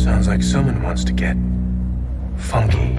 Sounds like someone wants to get funky.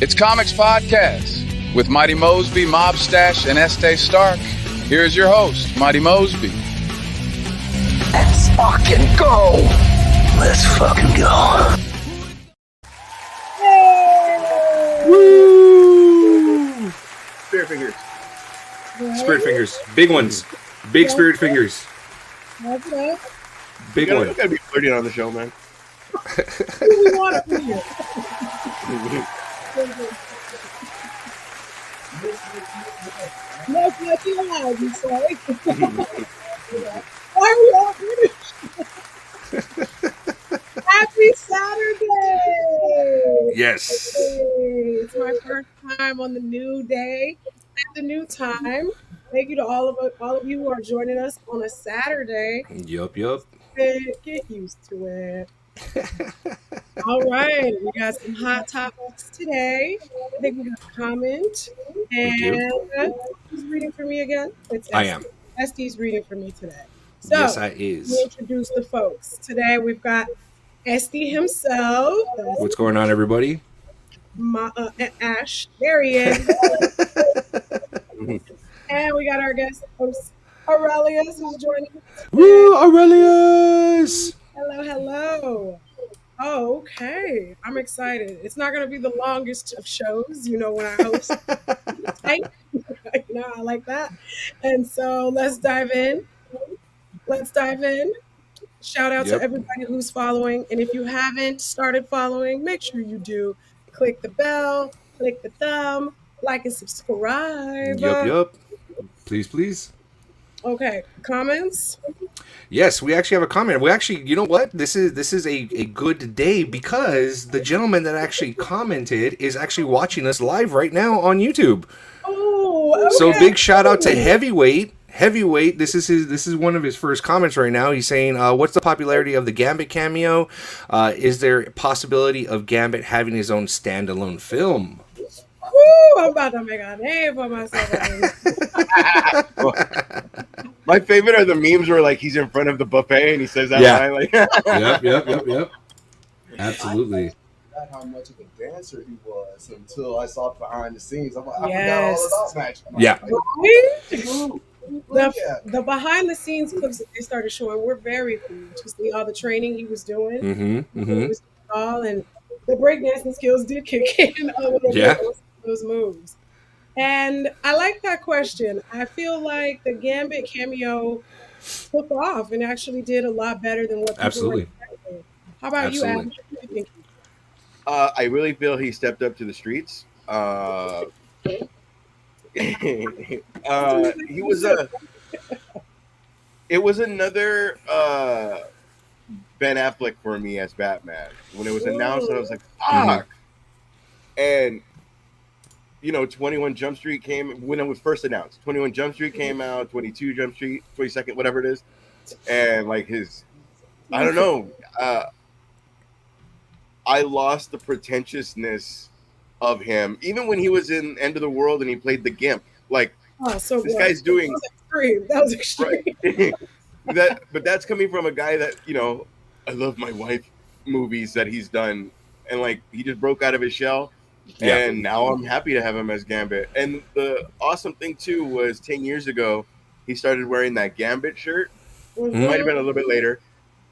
It's Comix Podcast with Mighty Mosby, Mob Stash, and Estee Stark. Here's your host, Mighty Mosby. Let's fucking go. Let's fucking go. Woo! Spirit fingers. Spirit fingers. Big ones. Big spirit fingers. Big one. You gotta be flirting on the show, man. We want it from you. That's what you have, you say. Why are we all British? Happy Saturday! Yes. It's my first time on the new day at the new time. Thank you to all of you who are joining us on a Saturday. Yup. Get used to it. All right, we got some hot topics today. I think we got a comment. And who's reading for me again? It's I am. Estee's reading for me today. So, yes, I is. We introduce the folks. Today we've got Estee himself. What's going on, everybody? Ash. There he is. And we got our guest host, Aurelius, who's joining us. Woo, Aurelius! Hello. Oh, okay. I'm excited. It's not going to be the longest of shows, when I host. Tight. I like that. And so let's dive in. Shout out to everybody who's following. And if you haven't started following, make sure you do. Click the bell, click the thumb, like and subscribe. Yup. Please. Okay, comments? Yes, we actually have a comment. We actually, you know what? This is a good day because the gentleman that actually commented is actually watching us live right now on YouTube. Oh, okay. So big shout out to Heavyweight. This is one of his first comments right now. He's saying, "What's the popularity of the Gambit cameo? Is there a possibility of Gambit having his own standalone film?" Woo, I'm about to make a name for myself. My favorite are the memes where like he's in front of the buffet and he says that line. Like, Yep. Absolutely. I forgot how much of a dancer he was until I saw it behind the scenes. I'm like, I forgot all about Magic. Yeah. The behind the scenes clips that they started showing were very cool to see all the training he was doing. Mm-hmm. And the breakdancing skills did kick in a little bit. Those moves. And I like that question. I feel like the Gambit cameo took off and actually did a lot better than what people were expecting. How about you, Adam? I really feel he stepped up to the streets. It was another Ben Affleck for me as Batman. When it was announced, I was like, fuck. And 21 Jump Street came when it was first announced. 21 Jump Street came out, 22 Jump Street, 22nd, whatever it is. And like I don't know. I lost the pretentiousness of him. Even when he was in End of the World and he played the Gimp. Like, this guy's doing... That was extreme. Right. But that's coming from a guy that, I love my wife movies that he's done. And like, he just broke out of his shell. Yeah. And now I'm happy to have him as Gambit. And the awesome thing, too, was 10 years ago, he started wearing that Gambit shirt. Mm-hmm. It might have been a little bit later.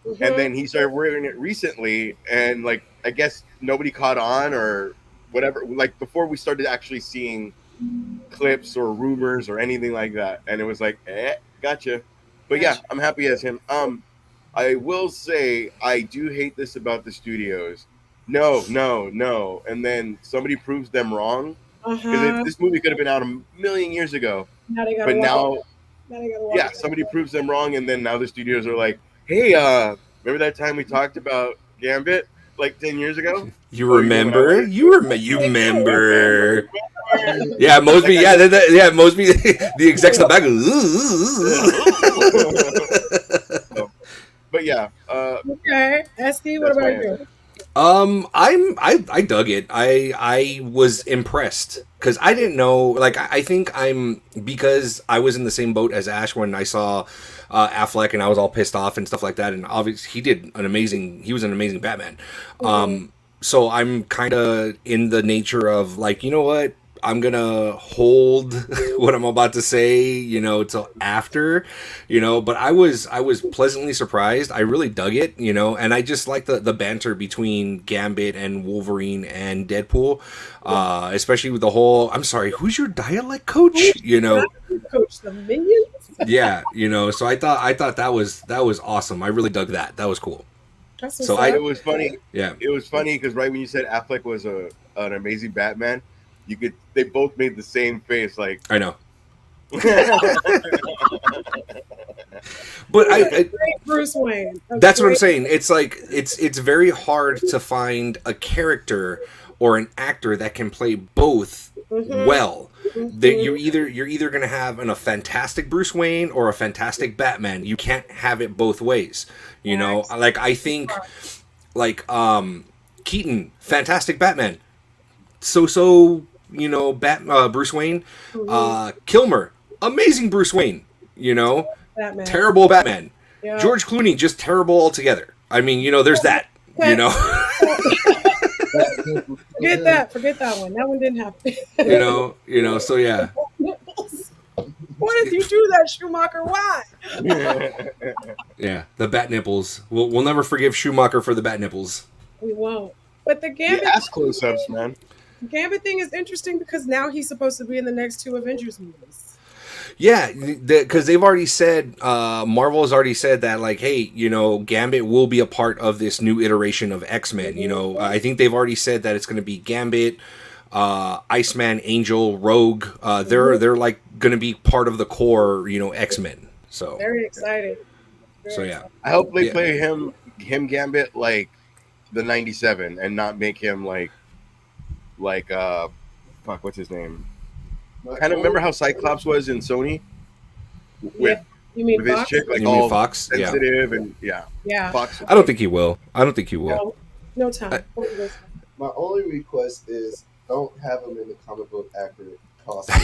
Mm-hmm. And then he started wearing it recently. And, like, I guess nobody caught on or whatever. Like, before we started actually seeing clips or rumors or anything like that. And it was like, gotcha. But, yeah, I'm happy as him. I will say I do hate this about the studios. No. And then somebody proves them wrong. Uh-huh. this movie could have been out a million years ago, Now they gotta but walk. now, Now they gotta walk. yeah, somebody proves them wrong, and then now the studios are like, "Hey, remember that time we talked about Gambit like 10 years ago? You Oh, you know what I remember? wanted to You do? remember? Remember? Yeah, Mosby. Yeah, yeah, Mosby. The execs in the back. But yeah, Okay, SD. What that's my about you? answer. I dug it. I was impressed because I didn't know. Like I think because I was in the same boat as Ash when I saw Affleck and I was all pissed off and stuff like that. And obviously he was an amazing Batman. So I'm kind of in the nature of like, you know what? I'm gonna hold what I'm about to say, till after, But I was pleasantly surprised. I really dug it, and I just like the banter between Gambit and Wolverine and Deadpool, especially with the whole. I'm sorry, who's your dialect coach? Coach the minions. Yeah, So I thought that was awesome. I really dug that. That was cool. That's So what's up. It was funny. Yeah. It was funny because right when you said Affleck was an amazing Batman, they both made the same face, like I know. But Great Bruce Wayne. That's what I'm saying. It's like it's very hard to find a character or an actor that can play both well. That you're either going to have a fantastic Bruce Wayne or a fantastic Batman. You can't have it both ways. Like I think like Keaton, fantastic Batman. Bruce Wayne. Kilmer, amazing Bruce Wayne. Batman. Terrible Batman. Yeah. George Clooney, just terrible altogether. I mean, there's that. Forget that one. That one didn't happen. So yeah. Why did you do that, Schumacher? Why? Yeah, the bat nipples. We'll never forgive Schumacher for the bat nipples. We won't. But the Gambit ass close-ups, man. Gambit thing is interesting because now he's supposed to be in the next 2 Avengers movies. Yeah, because they've already said, Marvel has already said that, like, hey, Gambit will be a part of this new iteration of X-Men. I think they've already said that it's going to be Gambit, Iceman, Angel, Rogue. They're like going to be part of the core, X-Men. So very excited. Yeah. I hope they play him Gambit like the 97 and not make him like what's his name? Kind of remember how Cyclops was in Sony with you mean with his Fox? chick, like You all mean Fox? sensitive and Yeah. Fox. I don't think he will. No time. My only request is don't have him in the comic book accurate costume.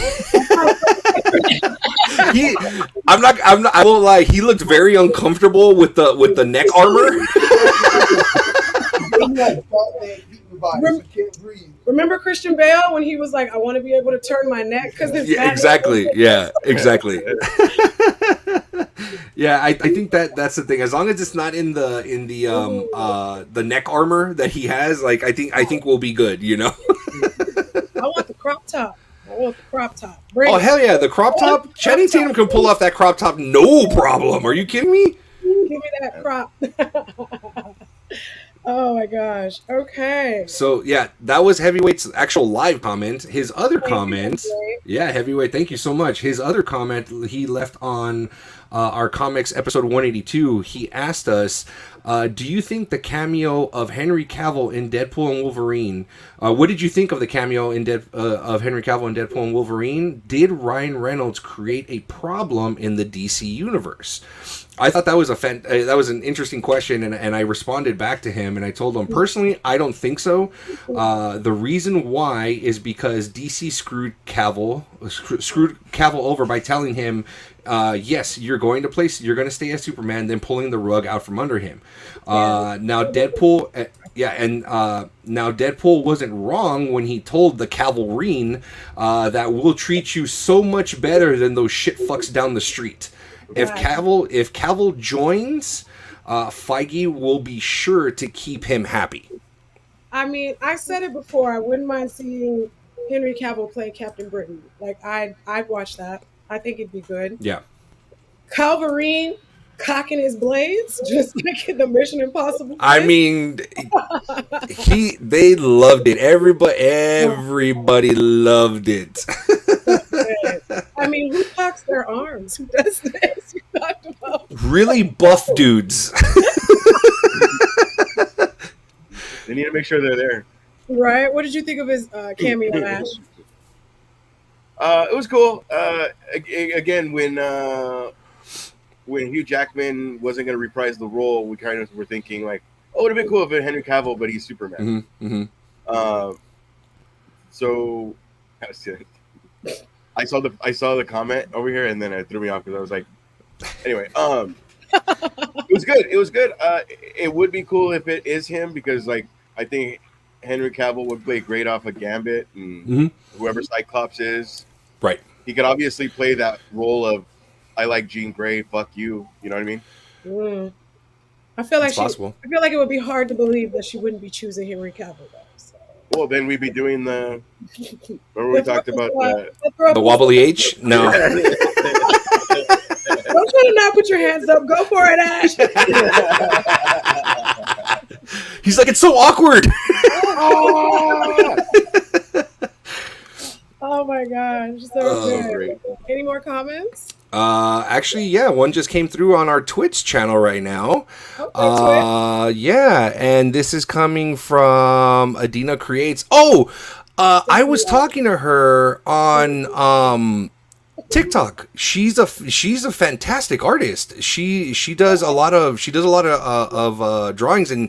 I won't lie. He looked very uncomfortable with the neck armor. Remember Christian Bale when he was like, "I want to be able to turn my neck because yeah, exactly. Yeah, exactly. Yeah, I think that's the thing. As long as it's not in the neck armor that he has, like I think we'll be good. I want the crop top. Oh hell yeah, the crop top. Channing Tatum can pull off that crop top, no problem. Are you kidding me? Give me that crop. Oh my gosh. Okay. So yeah, that was Heavyweight's actual live comment. His other comment, Heavyweight, thank you so much. His other comment he left on our Comix episode 182. He asked us, do you think the cameo of Henry Cavill in Deadpool and Wolverine? What did you think of the cameo of Henry Cavill in Deadpool and Wolverine? Did Ryan Reynolds create a problem in the DC universe? I thought that was that was an interesting question, and I responded back to him, and I told him personally, I don't think so. The reason why is because DC screwed Cavill over by telling him, yes, you're going to stay as Superman, then pulling the rug out from under him. Now Deadpool, now Deadpool wasn't wrong when he told the Cavalrine that we'll treat you so much better than those shit fucks down the street. If Cavill joins, Feige will be sure to keep him happy. I mean, I said it before. I wouldn't mind seeing Henry Cavill play Captain Britain. Like I'd watch that. I think it'd be good. Yeah. Calverine, cocking his blades, just like in the Mission Impossible. I mean, they loved it. Everybody loved it. I mean, who cocks their arms? Who does this? You talked about Really buff dudes. They need to make sure they're there. right. What did you think of his cameo, Ash? It was cool. Again, when Hugh Jackman wasn't going to reprise the role, we kind of were thinking like, oh, it would have been cool if it was Henry Cavill, but he's Superman. Mm-hmm, mm-hmm. So I saw the comment over here, and then it threw me off because I was like, anyway, it was good. It was good. It would be cool if it is him because like I think Henry Cavill would play great off of Gambit and whoever Cyclops is. Right. He could obviously play that role of I like Jean Grey, fuck you. You know what I mean? I feel like It's possible. I feel like it would be hard to believe that she wouldn't be choosing Henry Cavill though. So. Well, then we'd be doing the. Remember we talked about The wobbly H? No. Don't try to not put your hands up. Go for it, Ash. He's like, it's so awkward. Oh my gosh. So good. great. Any more comments? Actually, yeah, one just came through on our Twitch channel right now. Okay, Yeah, and this is coming from Adina Creates. Oh, I was talking to her on TikTok. She's a fantastic artist. She does a lot of drawings, and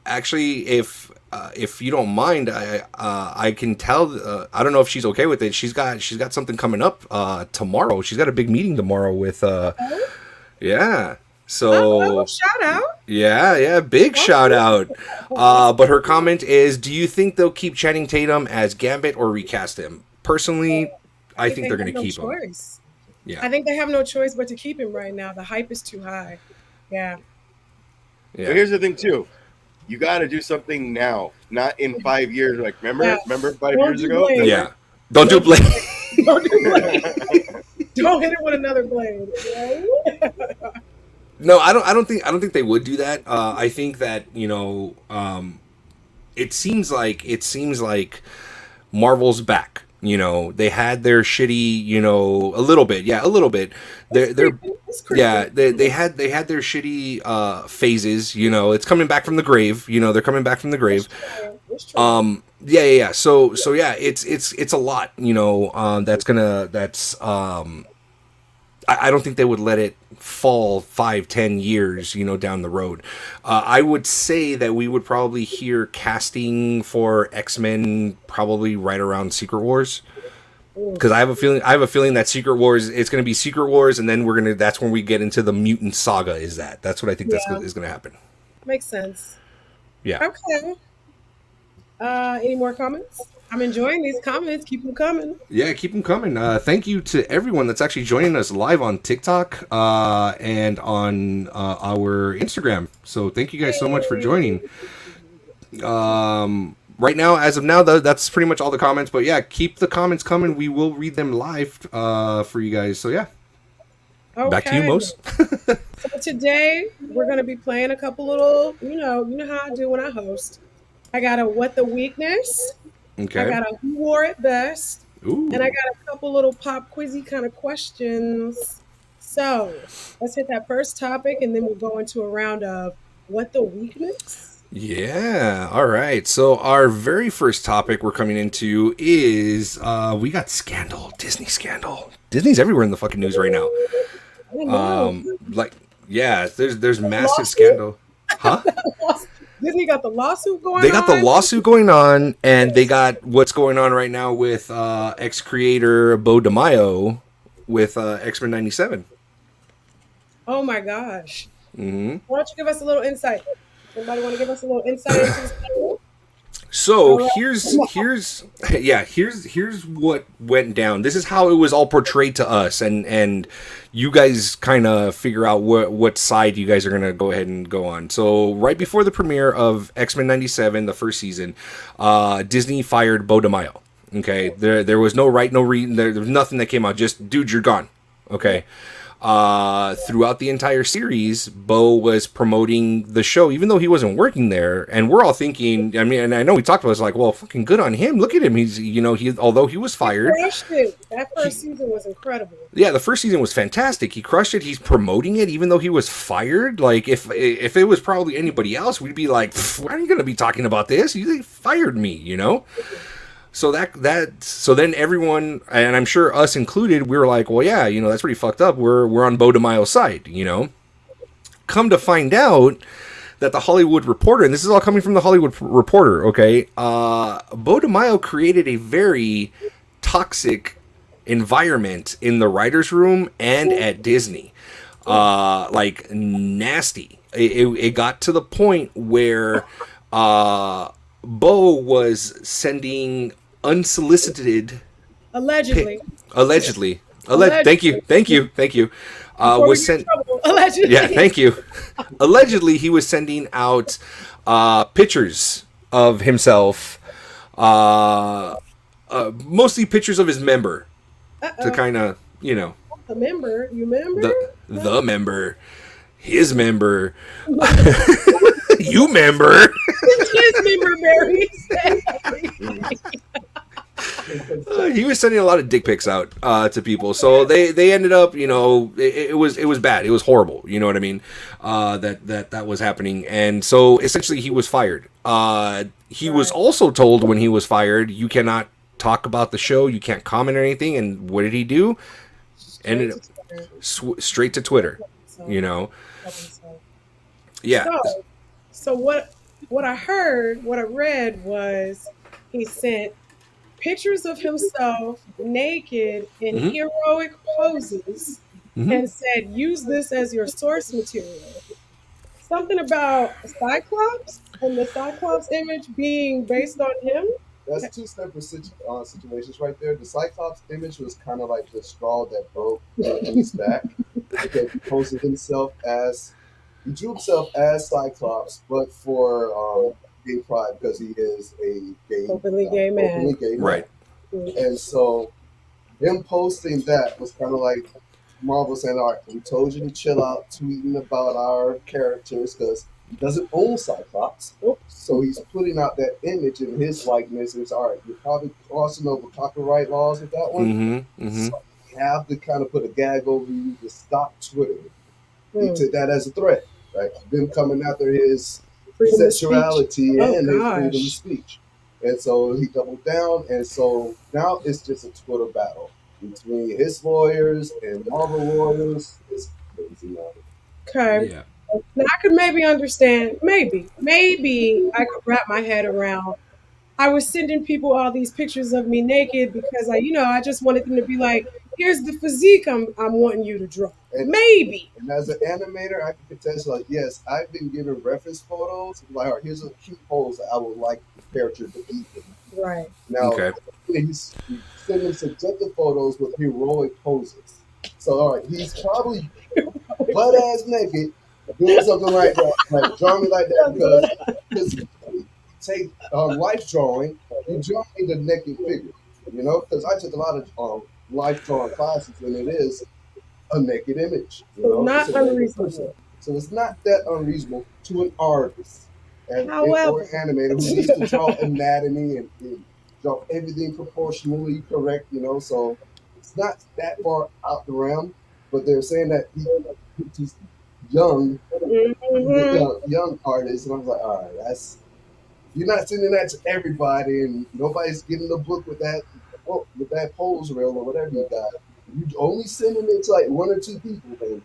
actually, if you don't mind, I can tell. I don't know if she's okay with it. She's got something coming up tomorrow. She's got a big meeting tomorrow with yeah. So shout out. Yeah, big shout out. But her comment is, do you think they'll keep Channing Tatum as Gambit or recast him? Personally, I think they're going to keep him. Yeah. I think they have no choice but to keep him right now. The hype is too high. Yeah. But here's the thing too. You got to do something now, not in 5 years. Like, remember 5 years ago? Blade. Yeah. Don't do Blade. Don't do Blade. Don't hit it with another blade. Right? No, I don't think they would do that. I think that, it seems like Marvel's back. They had their shitty, a little bit. They're they had their shitty phases. It's coming back from the grave. They're coming back from the grave. Yeah. So yeah, it's a lot. I don't think they would let it fall 5-10 years, down the road. I would say that we would probably hear casting for X-Men probably right around Secret Wars. Because I have a feeling that Secret Wars, it's going to be Secret Wars, and then that's when we get into the mutant saga. That's what I think is going to happen. Makes sense. Yeah. Okay. Any more comments? I'm enjoying these comments. Keep them coming. Yeah, keep them coming. Thank you to everyone that's actually joining us live on TikTok and on our Instagram. So thank you guys so much for joining. Right now, as of now, that's pretty much all the comments. But yeah, keep the comments coming. We will read them live for you guys. So yeah. Okay. Back to you, Mose. So today, we're going to be playing a couple little, you know how I do when I host. I got a What the Weakness. Okay. I got a Who Wore It Best. Ooh. And I got a couple little pop quizzy kind of questions. So let's hit that first topic, and then we'll go into a round of What the Weakness. Yeah. All right. So our very first topic we're coming into is we got scandal, Disney scandal. Disney's everywhere in the fucking news right now. There's massive scandal. Huh? Disney got the lawsuit going on? They got the lawsuit going on, and they got what's going on right now with ex-creator Bo DeMaio with X-Men 97. Oh my gosh. Mm-hmm. Why don't you give us a little insight? Anybody want to give us a little insight into this? So here's what went down. This is how it was all portrayed to us, and you guys kind of figure out what side you guys are gonna go ahead and go on. So right before the premiere of X-Men 97, the first season, Disney fired Bo DeMaio. Okay, there was no reason. There was nothing that came out. Just dude, you're gone. Okay. throughout the entire series, Bo was promoting the show, even though he wasn't working there. And we're all thinking, I mean, and I know we talked about it, it's like, well, fucking good on him. Look at him. He's, although he was fired. He crushed it. That first season was incredible. Yeah, the first season was fantastic. He crushed it. He's promoting it, even though he was fired. Like, if it was probably anybody else, we'd be like, why are you going to be talking about this? You fired me, So so then everyone, and I'm sure us included, we were like, well, yeah, that's pretty fucked up. We're on Bo DeMaio's side, Come to find out that the Hollywood Reporter, and this is all coming from the Hollywood Reporter, okay? Bo DeMaio created a very toxic environment in the writer's room and at Disney. Like, nasty. It got to the point where Bo was sending unsolicited, allegedly. Thank you. Was sent. Allegedly. Yeah, thank you. Allegedly, he was sending out pictures of himself, mostly pictures of his member, to kind of, The member, you remember? The member, his member, you member. His member, Mary. He was sending a lot of dick pics out to people, so they ended up, it was bad. It was horrible. You know what I mean? That was happening, and so essentially he was fired. He was also told when he was fired, you cannot talk about the show, you can't comment or anything. And what did he do? Ended up straight to Twitter. Yeah. So what I heard, what I read was he sent pictures of himself naked in heroic poses and said, use this as your source material. Something about Cyclops and the Cyclops image being based on him. That's two separate situations right there. The Cyclops image was kind of like the straw that broke the stack, because he posted himself he drew himself as Cyclops, but for gay pride, because he is a openly gay man. Right. And so him posting that was kind of like Marvel saying, all right, we told you to chill out tweeting about our characters, because he doesn't own Cyclops. So he's putting out that image in his likeness. It's all right, you're probably crossing over copyright laws with that one. So you have to kind of put a gag over you to stop Twitter. He took that as a threat, right? Them coming after his sexuality and his freedom of speech. And so he doubled down, and so now it's just a Twitter battle between his lawyers and Marvel lawyers. It's crazy now. Okay. Yeah. Now I could maybe understand, maybe I could wrap my head around. I was sending people all these pictures of me naked because I just wanted them to be like, here's the physique I'm wanting you to draw. Maybe. And as an animator, I can contest, like, yes, I've been given reference photos. Like, all right, here's a cute pose that I would like the character to be in. Right. Now, he's sending subjective photos with heroic poses. So, all right, he's probably butt-ass naked doing something like that, like drawing like that, because take life drawing, you draw me the naked figure, because I took a lot of life drawing classes, and it is a naked image. Not unreasonable. So it's not that unreasonable to an artist or an animator who needs to draw anatomy and draw everything proportionally correct, so it's not that far out the realm, but they're saying that he's young artist, and I was like, all right, you're not sending that to everybody, and nobody's getting the book with that pose reel or whatever you got. You only sending it to like one or two people, baby.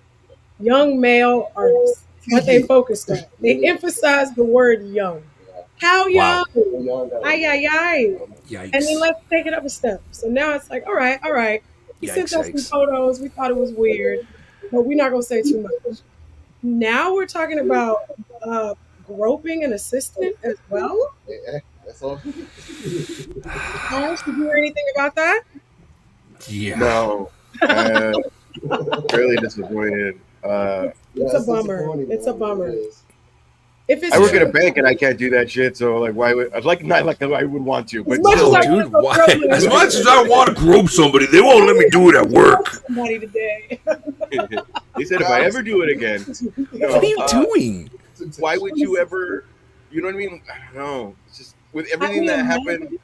Young male artists. What they focused on. They emphasized the word young. How young? Ay. Yikes. And then let's take it up a step. So now it's like, all right. He sent us some photos. We thought it was weird, but we're not gonna say too much. Now we're talking about groping an assistant as well. Yeah, that's all. Did you hear anything about that? Yeah. No. Really disappointed. It's a bummer. It's a bummer. If it's I work true, at a bank and I can't do that shit. So like, why would not like I would want to? But as much still, as I like, dude, wanna go why? grocery As shopping, much as I want to grope somebody, they won't let me do it at work. somebody today. he said if I ever do it again, no, What are you doing? why would you ever? You know what I mean? I don't know. It's just with everything I that mean, happened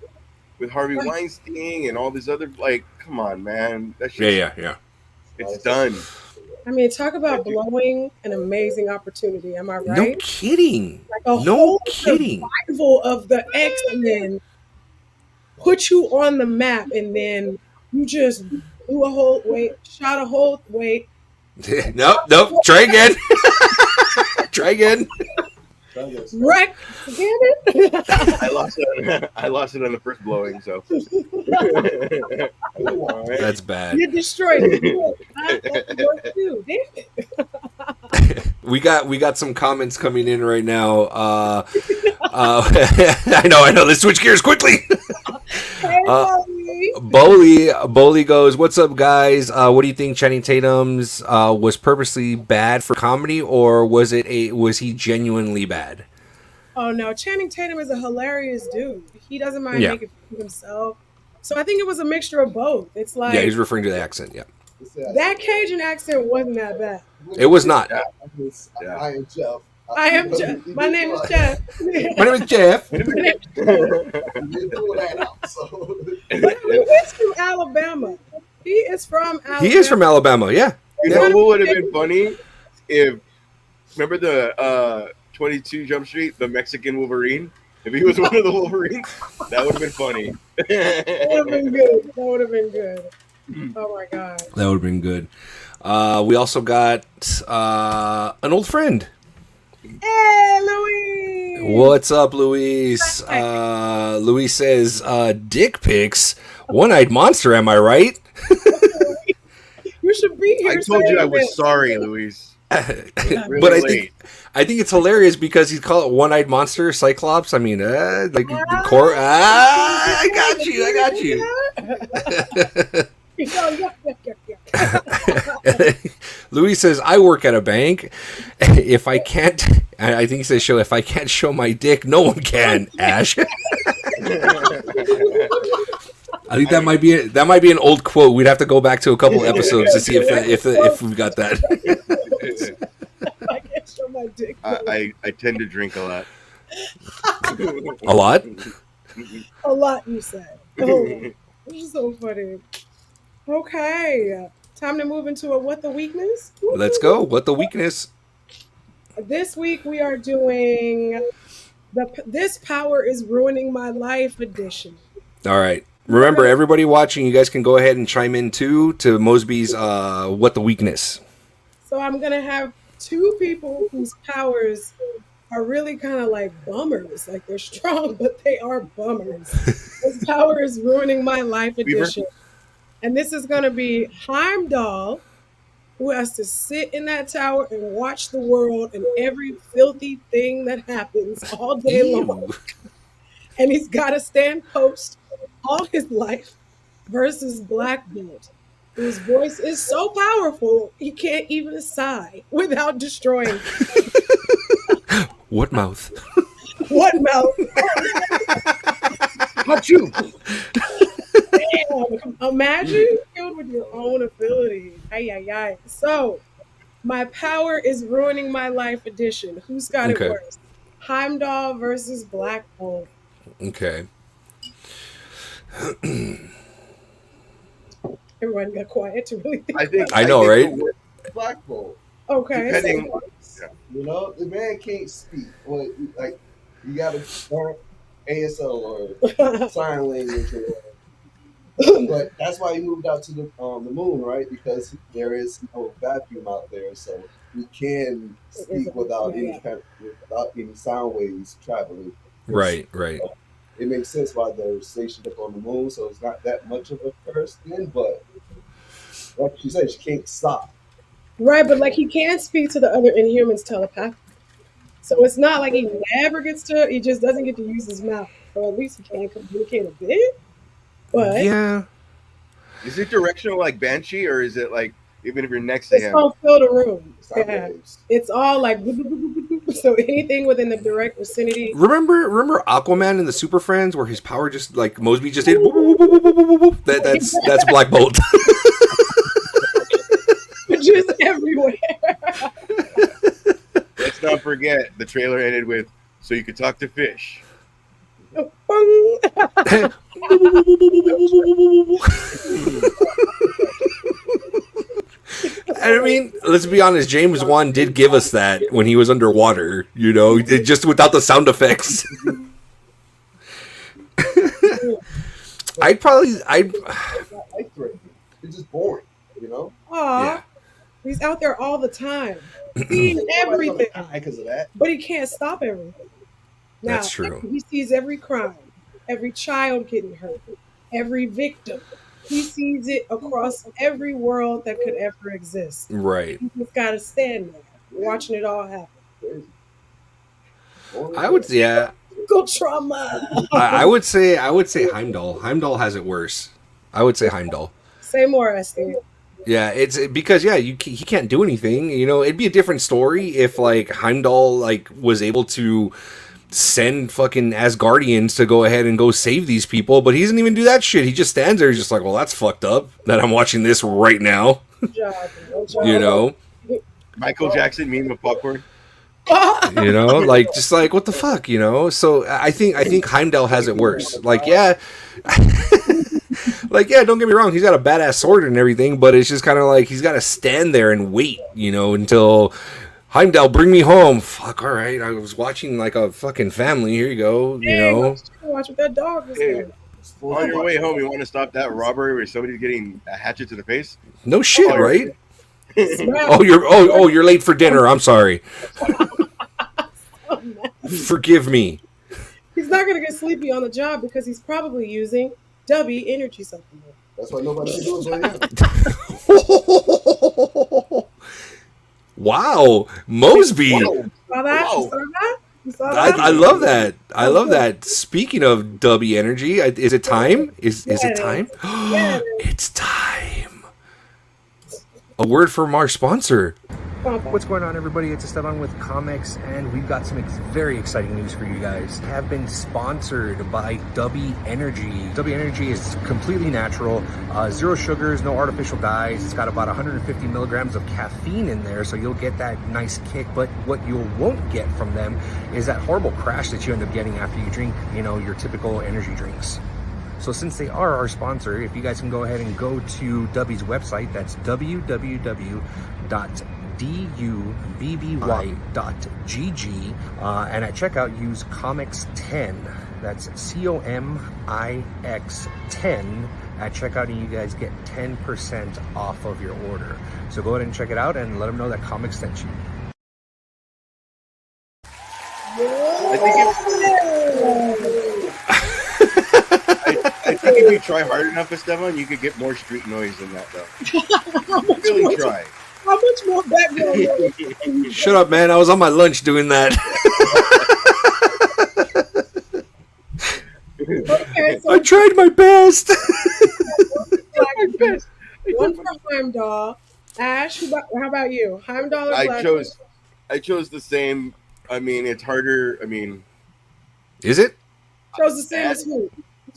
with Harvey Right. Weinstein and all this other, like, come on, man, that Yeah, shit, yeah. it's done. I mean, talk about blowing an amazing opportunity. Am I No right? kidding. Like a No whole kidding. survival of the X-Men put you on the map, and then you just blew a whole shot a whole Nope. Try again. Try again. wreck. Damn it! I lost it on the first blowing, so. All right. That's bad. You destroyed it. That's worth too. Damn it! We got some comments coming in right now. I know. Let's switch gears quickly. Hey, Bowley goes, "What's up, guys? What do you think Channing Tatum's was purposely bad for comedy, or was he genuinely bad?" Oh no, Channing Tatum is a hilarious dude. He doesn't mind Yeah. making fun of himself. So I think it was a mixture of both. It's like Yeah, he's referring to the accent. Yeah, that Cajun accent wasn't that bad. it was not. Yeah. I am Jeff. I am Jeff. My name is Jeff. My name is Jeff. You didn't throw that out, so. But he is from Alabama. He is from Alabama. He is from Alabama. Yeah. You know what would have been funny if, remember the 22 Jump Street, the Mexican Wolverine? If he was one of the Wolverines, that would have been funny. That would have been good. That would have been good. Oh my god. That would have been good. We also got an old friend. Hey, Louis. What's up, Luis? Luis says, dick pics. One-eyed monster, am I right? You should be here. I told you I saying was this. sorry, Luis. Really But late. I think it's hilarious because he's called One-Eyed Monster, Cyclops. I mean, like the core. I got you. Louis says, I work at a bank. If I can't, I think he says, if I can't show my dick, no one can, Ash. I think that might be an old quote. We'd have to go back to a couple episodes to see if we've got that. I can't show my dick. I tend to drink a lot. A lot? A lot, you said. Oh, this is so funny. Okay, time to move into a what the weakness. Let's go. What the weakness? This week we are doing This Power is Ruining My Life edition. All right. Remember, everybody watching, you guys can go ahead and chime in too to Mosby's what the weakness. So I'm gonna have two people whose powers are really kind of like bummers. Like they're strong, but they are bummers. This Power is Ruining My Life edition. And this is going to be Heimdall, who has to sit in that tower and watch the world and every filthy thing that happens all day long. And he's got to stand post all his life versus Black Bolt, whose voice is so powerful he can't even sigh without destroying. What mouth? What mouth? Not you. Damn, imagine killed with your own ability. Ay, ay, ay. So, my power is ruining my life edition. Who's got it worse? Heimdall versus Black Bolt. Okay. Everyone got quiet to really think. I know, right? Black Bolt. Okay. Depending, You know, the man can't speak. Well, like, you gotta learn ASL or sign language or but that's why he moved out to the moon, right? Because there is no vacuum out there, so we can speak without any sound waves traveling. Right. It makes sense why they're stationed up on the moon, so it's not that much of a curse then. But like she said, she can't stop. Right, but like he can speak to the other Inhumans telepathically. So it's not like he never gets to. He just doesn't get to use his mouth, or at least he can communicate a bit. But yeah, is it directional like Banshee, or is it even if you're next to It's him. gonna fill the room. Sound Yeah. waves. It's all like so anything within the direct vicinity. Remember Aquaman and the Super Friends where his power just like Mosby just did that's Black Bolt. Just everywhere. Let's not forget the trailer ended with "So you could talk to fish." I mean, let's be honest, James Wan did give us that when he was underwater, you know, just without the sound effects. I'd like threat. It's just boring, you know. Aw, yeah. he's out there all the time, seeing everything, Because of that. but he can't stop everything. Now, That's true. He sees every crime, every child getting hurt, every victim. He sees it across every world that could ever exist. Right. He just got to stand there, watching it all happen. Crazy. I would, yeah. Go trauma. I would say Heimdall. Heimdall has it worse. I would say Heimdall. Say more, Esther. Yeah, it's because he can't do anything. You know, it'd be a different story if like Heimdall like was able to send fucking Asgardians to go ahead and go save these people, but he doesn't even do that shit. He just stands there. He's just like, well, that's fucked up that I'm watching this right now. Good job. You know, Michael Jackson meme of popcorn. you know, like just like what the fuck, you know. So I think Heimdall has it worse. Like yeah. Like, yeah, don't get me wrong, he's got a badass sword and everything, but it's just kind of like he's got to stand there and wait, you know, until Heimdall, bring me home. Fuck, all right, I was watching like a fucking family. Here you go, you know. Watch what that dog was Hey, doing. on your way home, you want to stop that robbery where somebody's getting a hatchet to the face? No shit, right? Smell. You're late for dinner. I'm sorry. Forgive me. He's not going to get sleepy on the job because he's probably using W energy supplement. That's why nobody can do it right now. Wow, Mosby. Saw that? Whoa. You saw that? You saw that? I love that. I love that. Speaking of W energy, is it time? Is it time? Yeah. It's time. A word from our sponsor. What's going on, everybody? It's Esteban with Comix, and we've got some very exciting news for you guys. We have been sponsored by W Energy. W Energy is completely natural, zero sugars, no artificial dyes. It's got about 150 milligrams of caffeine in there, so you'll get that nice kick. But what you won't get from them is that horrible crash that you end up getting after you drink, you know, your typical energy drinks. So since they are our sponsor, if you guys can go ahead and go to W's website, that's www.dubby.gg, and at checkout use Comix10. That's COMIX 10 at checkout, and you guys get 10% off of your order. So go ahead and check it out and let them know that Comix sent you. I think if you try hard enough, Esteban, you could get more street noise than that, though. Really try. How much more background noise? Shut up, man. I was on my lunch doing that. Okay, so I tried my best. one for Heimdall. Ash, how about you? Heimdall or I Black chose the same. I mean, it's harder. I mean, Is it? chose the same as who?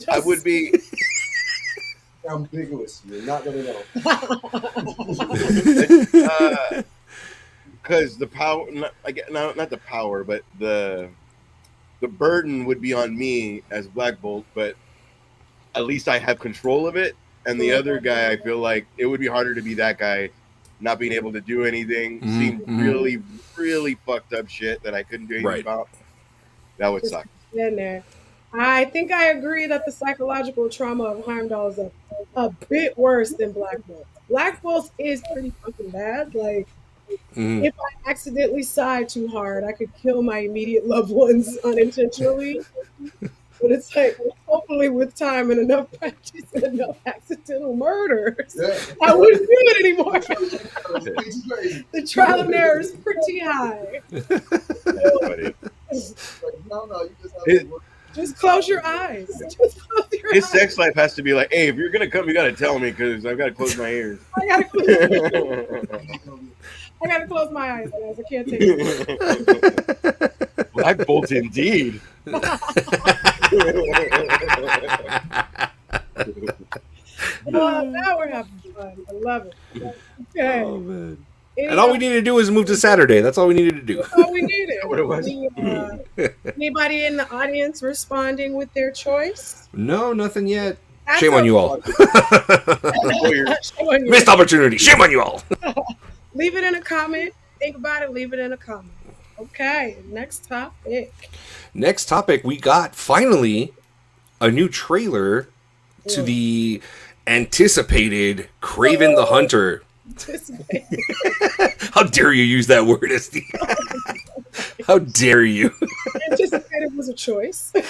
I would be. Ambiguous. You're not gonna know. Because the power, not the power, but the burden would be on me as Black Bolt. But at least I have control of it. And the other guy, I feel like it would be harder to be that guy, not being able to do anything, seeing really, really fucked up shit that I couldn't do anything about. That would suck. In there. I think I agree that the psychological trauma of Heimdall is a bit worse than Black Bolt. Black Bolt is pretty fucking bad. Like, if I accidentally sigh too hard, I could kill my immediate loved ones unintentionally. But it's like, hopefully with time and enough practice and enough accidental murders, I wouldn't do it anymore. The trial and error is pretty high. No, you just have to work. Just close your eyes. Just close your His eyes. sex life has to be like, hey, if you're gonna come, you gotta tell me because I've got to close my ears. I gotta close my eyes, guys. I can't take it. Black Bolt indeed. Now we're having fun. I love it. Okay. Oh man. And all we needed to do was move to Saturday. That's all we needed to do. That's all we needed. What it was? Anybody in the audience responding with their choice? No, nothing yet. That's Shame on you all. Shame on you. Missed opportunity. Shame on you all. Leave it in a comment. Think about it. Leave it in a comment. Okay. Next topic. Next topic, we got finally a new trailer to the anticipated Kraven the Hunter. How dare you use that word, SD? How dare you? Anticipated was a choice. Look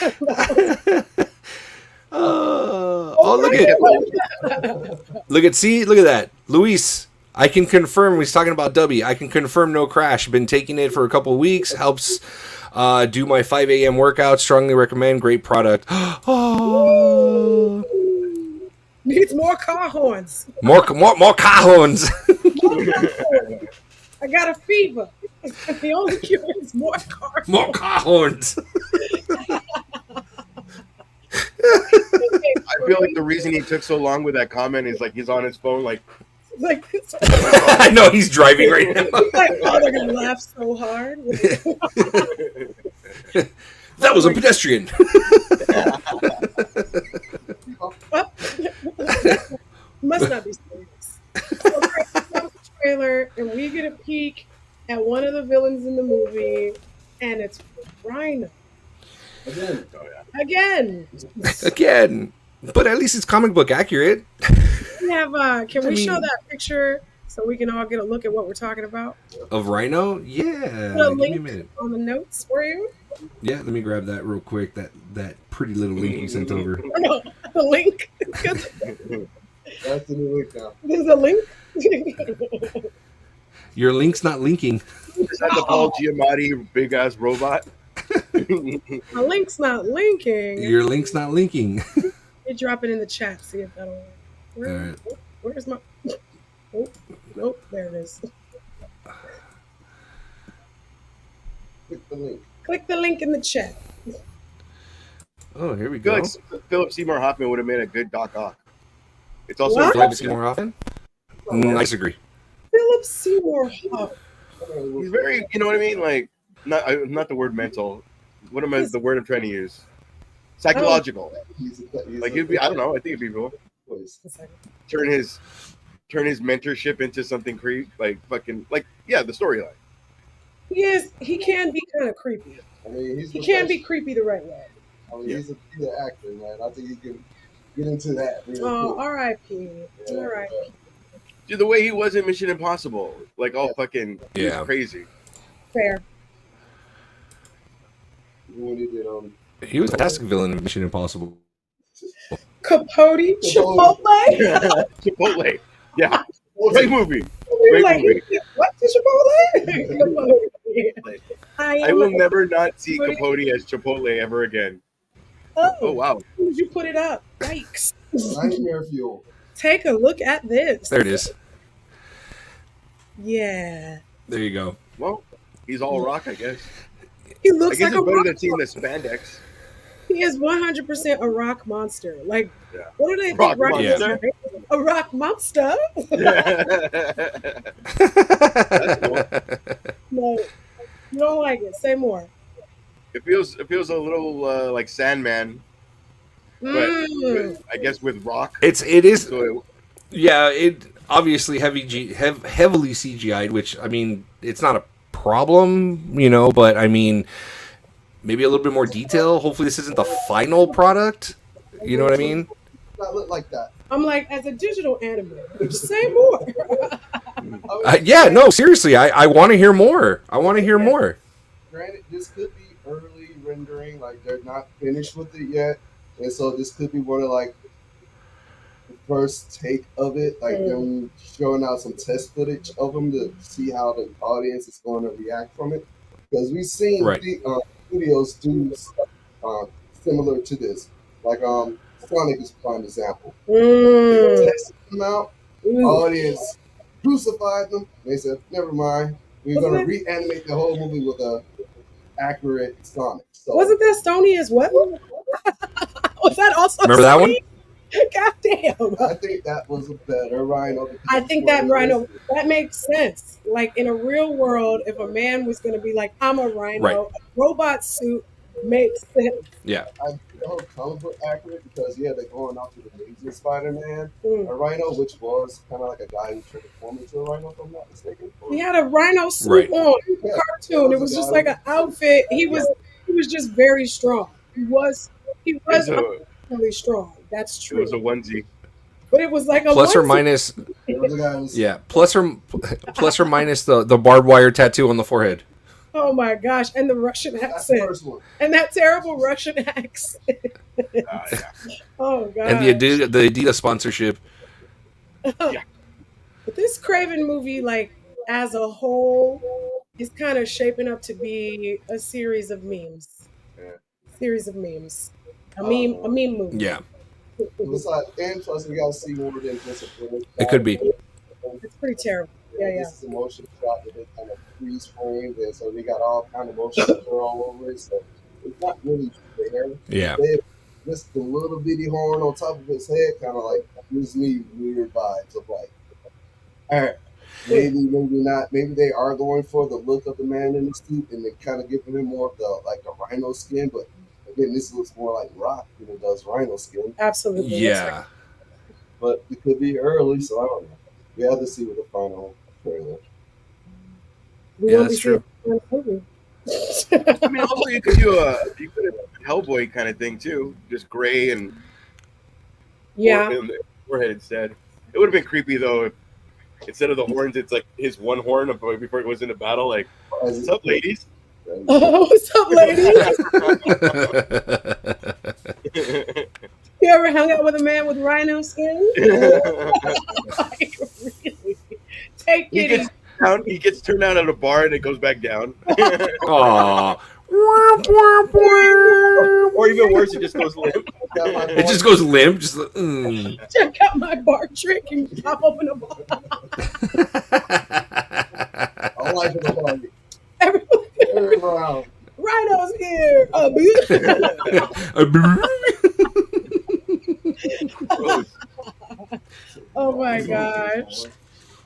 at that. Luis, I can confirm, he's talking about Dubby. I can confirm no crash. Been taking it for a couple of weeks. Helps do my 5 a.m. workout. Strongly recommend. Great product. Oh. Needs more car horns. More cajones. I got a fever. The only cure is more car. More cajones. I feel like the reason he took so long with that comment is like he's on his phone, like I know he's driving right now. like, oh, they're gonna laugh so hard. That was a pedestrian. Must not be serious. So, trailer, and we get a peek at one of the villains in the movie, and it's Rhino. Again. But at least it's comic book accurate. We have. Can we show that picture so we can all get a look at what we're talking about? Of Rhino? Yeah. Put a Give me a link minute. on the notes for you. Yeah, let me grab that real quick. That pretty little link you sent over. No, the link. That's the new link now. There's a link. Your link's not linking. is that the Paul Giamatti big ass robot? My link's not linking. Your link's not linking. You drop it in the chat. See if that'll work. All right. Where's my? Oh, nope. There it is. Click the link. Click the link in the chat. Oh, here we I feel go. like Philip Seymour Hoffman would have made a good Doc Ock. It's also What? Would you like to see more often? I disagree. Philip Seymour Hoffman. he's very, you know what I mean? Like not the word mental. What am I? The word I'm trying to use? Psychological. He's Like he'd be. I don't know. I think it'd be cool. Turn his mentorship into something like fucking like the storyline. He can be kind of creepy. I mean, He can be creepy the right way. I mean, he's an actor, man. I think he can get into that. Really Oh, quick. R.I.P. R.I.p. Dude, the way he was in Mission Impossible, like all fucking he was crazy. Fair. When he did He was a fantastic villain in Mission Impossible. Capote? Chipotle? Chipotle. Yeah. Great movie. You're Great like, movie. what? Chipotle? I will never not see Capote as Chipotle ever again. Oh wow. As soon as you put it up. Yikes. Nightmare Fuel. Take a look at this. There it is. Yeah. There you go. Well, he's all rock, I guess. He I looks guess like a it's better rock than seeing the monster. spandex. He is 100% a rock monster. Like, what do they Rock think? monster? A rock monster? That's cool. No, you don't like it. Say more. It feels a little like Sandman, but I guess with rock. It is. So It obviously heavily CGI'd, which I mean, it's not a problem, but I mean, maybe a little bit more detail. Hopefully, this isn't the final product. You know what I mean? Not look like that. I'm like, as a digital animator, say more. No, seriously, I want to hear more. I want to hear more. Granted, this could be early rendering, like they're not finished with it yet, and so this could be one of like the first take of it, like them showing out some test footage of them to see how the audience is going to react from it. Because we've seen Right. studios do similar to this. Like Sonic is a prime example. They Mm. tested them out. Ooh. Audience crucified them. They said, "Never mind. We're Wasn't going to it- reanimate the whole movie with a accurate Sonic." So Wasn't that Sony as well? Was that also Remember that one? Sony? God damn. I think that was a better Rhino. because I it's think more that Rhino, realistic. that makes sense. Like in a real world, if a man was going to be like, I'm a Rhino, Right. a robot suit makes sense. Yeah. I the whole comic book accurate because they're going out to the Amazing Spider-Man, Mm. a Rhino, which was kind of like a guy who transformed into a Rhino, if I'm not mistaken. He had a Rhino suit Right. on Yeah, cartoon. that It was a just guy like who- an outfit. He was just very strong. He was It was a, really strong. That's it true. was a onesie. But it was like a Plus or onesie. minus, There was a guy who was- yeah. Plus or minus the barbed wire tattoo on the forehead. Oh my gosh! And the Russian That's the accent, first one. and that terrible Russian accent. Yeah. Oh god! And the Adidas sponsorship. But this Craven movie, like as a whole, is kind of shaping up to be a series of memes. Yeah. Series of memes. A meme movie. Yeah. Besides, and plus we got to see more than just a bullet. It could be. It's pretty terrible. Yeah. This is a motion shot that they kind of freeze framed, and so they got all kind of motion blur all over it. So it's not really there. Yeah. Just the little bitty horn on top of his head kind of like gives me weird vibes of like, all right, maybe not. Maybe they are going for the look of the man in the suit, and they kind of giving him more of the like the rhino skin. But again, this looks more like rock than it does rhino skin. Absolutely. Yeah. But it could be early, so I don't know. We have to see with the final trailer. We Yeah, won't that's be true. seeing the movie. I mean, also you could do a Hellboy kind of thing too, just gray and Yeah. in the forehead instead. It would have been creepy though if instead of the horns, it's like his one horn before he goes into battle. Like, what's up, ladies? Oh, what's up, lady? You ever hung out with a man with rhino skin? Like, really? Take He it gets easy. down. He gets turned down at a bar and it goes back down. Aw. Or even worse, it just goes limp. It just goes limp. Just Check out my bar trick and pop open a bar. I like it party. Everyone, Turn around. rhino's here. Oh my gosh.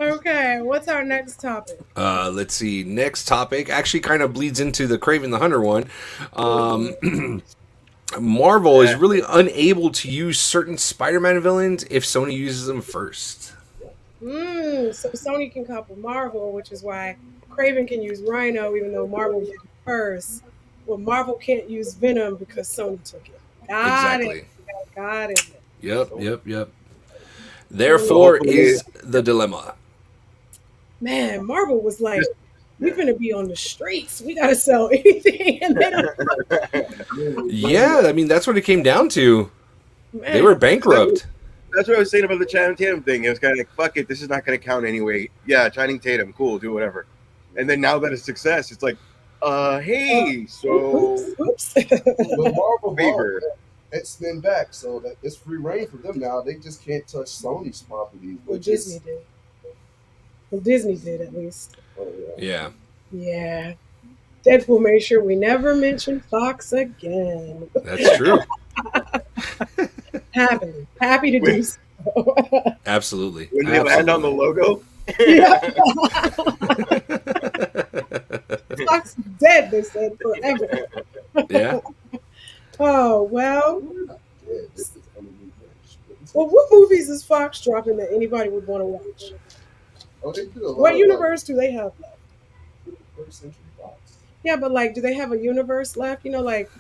Okay, what's our next topic? Let's see. Next topic actually kind of bleeds into the Craven the Hunter one. Marvel is really unable to use certain Spider-Man villains if Sony uses them first. So Sony can copy Marvel, which is why Craven can use Rhino, even though Marvel did it first. Well, Marvel can't use Venom because Sony took it. Got it. Yep. Therefore is the dilemma. Man, Marvel was like, we're gonna be on the streets. We gotta sell anything, and they don't. Yeah, I mean that's what it came down to. Man. They were bankrupt. That's what I was saying about the Channing Tatum thing. It was kind of like, fuck it, this is not going to count anyway. Yeah, Channing Tatum, cool, do whatever. And then now that it's success, it's like, hey, so Oops. But Marvel favor. it's been back, so that it's free reign for them now. They just can't touch Sony's properties, Well, which Disney is did. Well, Disney did at least. Yeah. Yeah. Deadpool made sure we never mention Fox again. That's true. Happy to do so. Absolutely. When they land on the logo. Yeah. Fox is dead, they said, forever. Yeah. Oh, well. Yeah, this is gonna be good. Well, what movies is Fox dropping that anybody would want to watch? Oh, they do a lot What of, universe do they have left? like, first century Fox. Yeah, but like, do they have a universe left? You know, like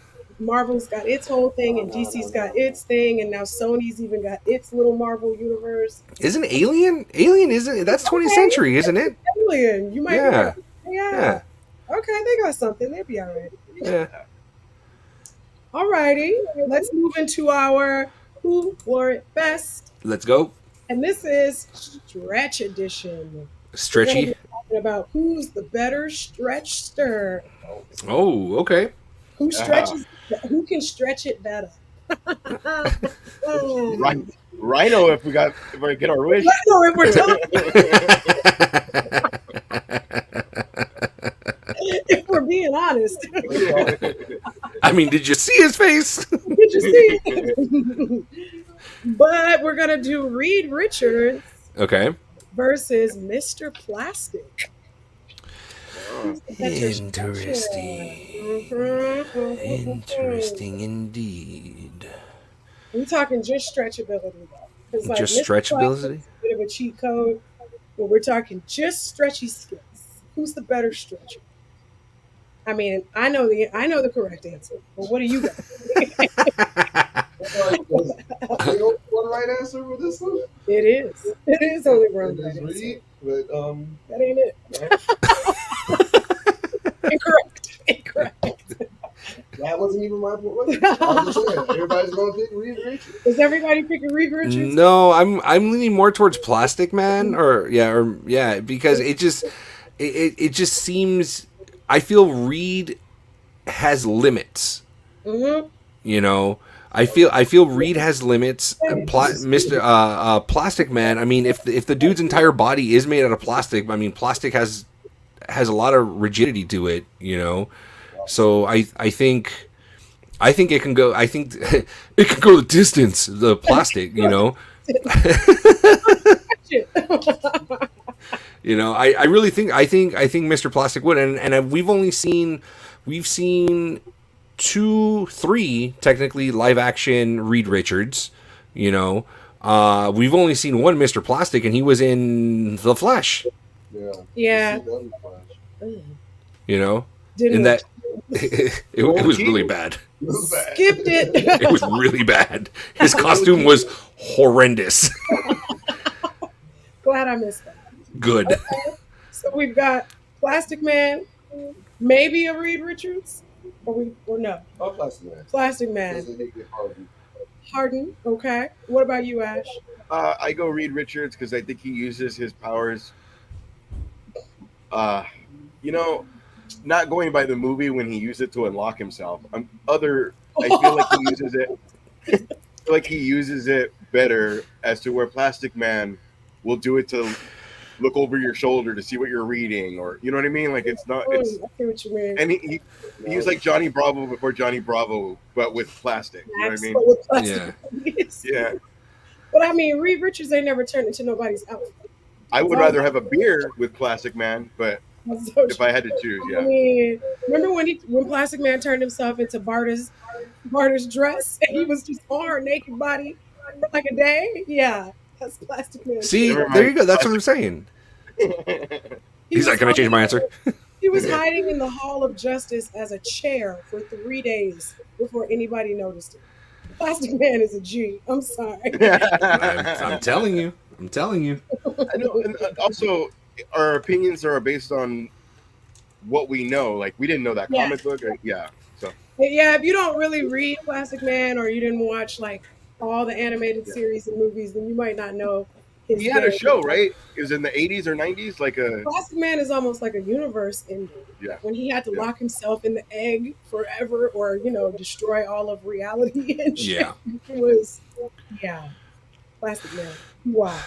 Marvel's got its whole thing, and DC's got its thing, and now Sony's even got its little Marvel universe. Isn't Alien? Alien isn't that's 20th century, isn't it? Alien, you might. Yeah. Yeah. Okay, they got something. They'll be all right. Yeah. Alrighty, let's move into our Who Wore It Best, Let's go. and this is Stretch Edition. We're gonna Stretchy. be talking about who's the better stretchster. Oh, okay. Who can stretch it better? Rhino, if we get our wish. Rhino, if we're telling, if we're being honest. I mean, did you see his face? Did you see it? But we're gonna do Reed Richards Okay. versus Mr. Plastic. Interesting. Mhm. Interesting indeed. We're talking just stretchability, though. 'Cause, like, Just Mr. stretchability? Plastic's a bit of a cheat code, but we're talking just stretchy skills. Who's the better stretcher? I mean, I know the correct answer, but what do you got? One right answer with this one? It is. It is only one It right is answer. Reed, but That ain't it. Incorrect. that wasn't even my point. Was it? I'm just saying, everybody's gonna pick Reed Richards. Is everybody picking Reed Richards? No, I'm leaning more towards Plastic Man, or because it just seems, I feel Reed has limits. Mm-hmm. You know, I feel Reed has limits. Mr. Plastic Man. I mean, if the dude's entire body is made out of plastic, I mean, plastic has a lot of rigidity to it. You know, so I think it can go. I think it can go the distance. The plastic, you know. You know, I really think Mr. Plastic would, and we've seen 3 technically live action Reed Richards. You know, we've only seen one Mr. Plastic, and he was in The Flash. Yeah. You know, Didn't in that it was really bad. Skipped it. It was really bad. His costume was horrendous. Glad I missed that. Good. Okay. So we've got Plastic Man, maybe a Reed Richards, or no? Oh, Plastic Man. Plastic Man. Doesn't he get Harden? Harden. Okay. What about you, Ash? I go Reed Richards because I think he uses his powers. You know, not going by the movie when he used it to unlock himself. I feel like he uses it. I feel like he uses it better as to where Plastic Man will do it to look over your shoulder to see what you're reading, or you know what I mean. Like it's not. It's, I see what you mean. and he was like Johnny Bravo before Johnny Bravo, but with plastic. You know what I mean? With plastic. Yeah. But I mean, Reed Richards ain't never turned into nobody's outfit. I would rather have a beer with Plastic Man, but So if I had to choose, yeah. I mean, remember when Plastic Man turned himself into Barta's dress and he was just on her naked body for like a day? Yeah, that's Plastic Man. See, there you go. That's what I'm saying. He's like, can I change my answer? He was hiding in the Hall of Justice as a chair for 3 days before anybody noticed him. Plastic Man is a G. I'm sorry. I'm telling you. I know, and also our opinions are based on what we know. Like we didn't know that comic book. So yeah, if you don't really read Plastic Man or you didn't watch like all the animated series and movies, then you might not know. He had a show, right? It was in the 80s or 90s, like a. Plastic Man is almost like a universe ending. Yeah. When he had to lock himself in the egg forever, or destroy all of reality and shit. Yeah. It was, Plastic Man. Wow.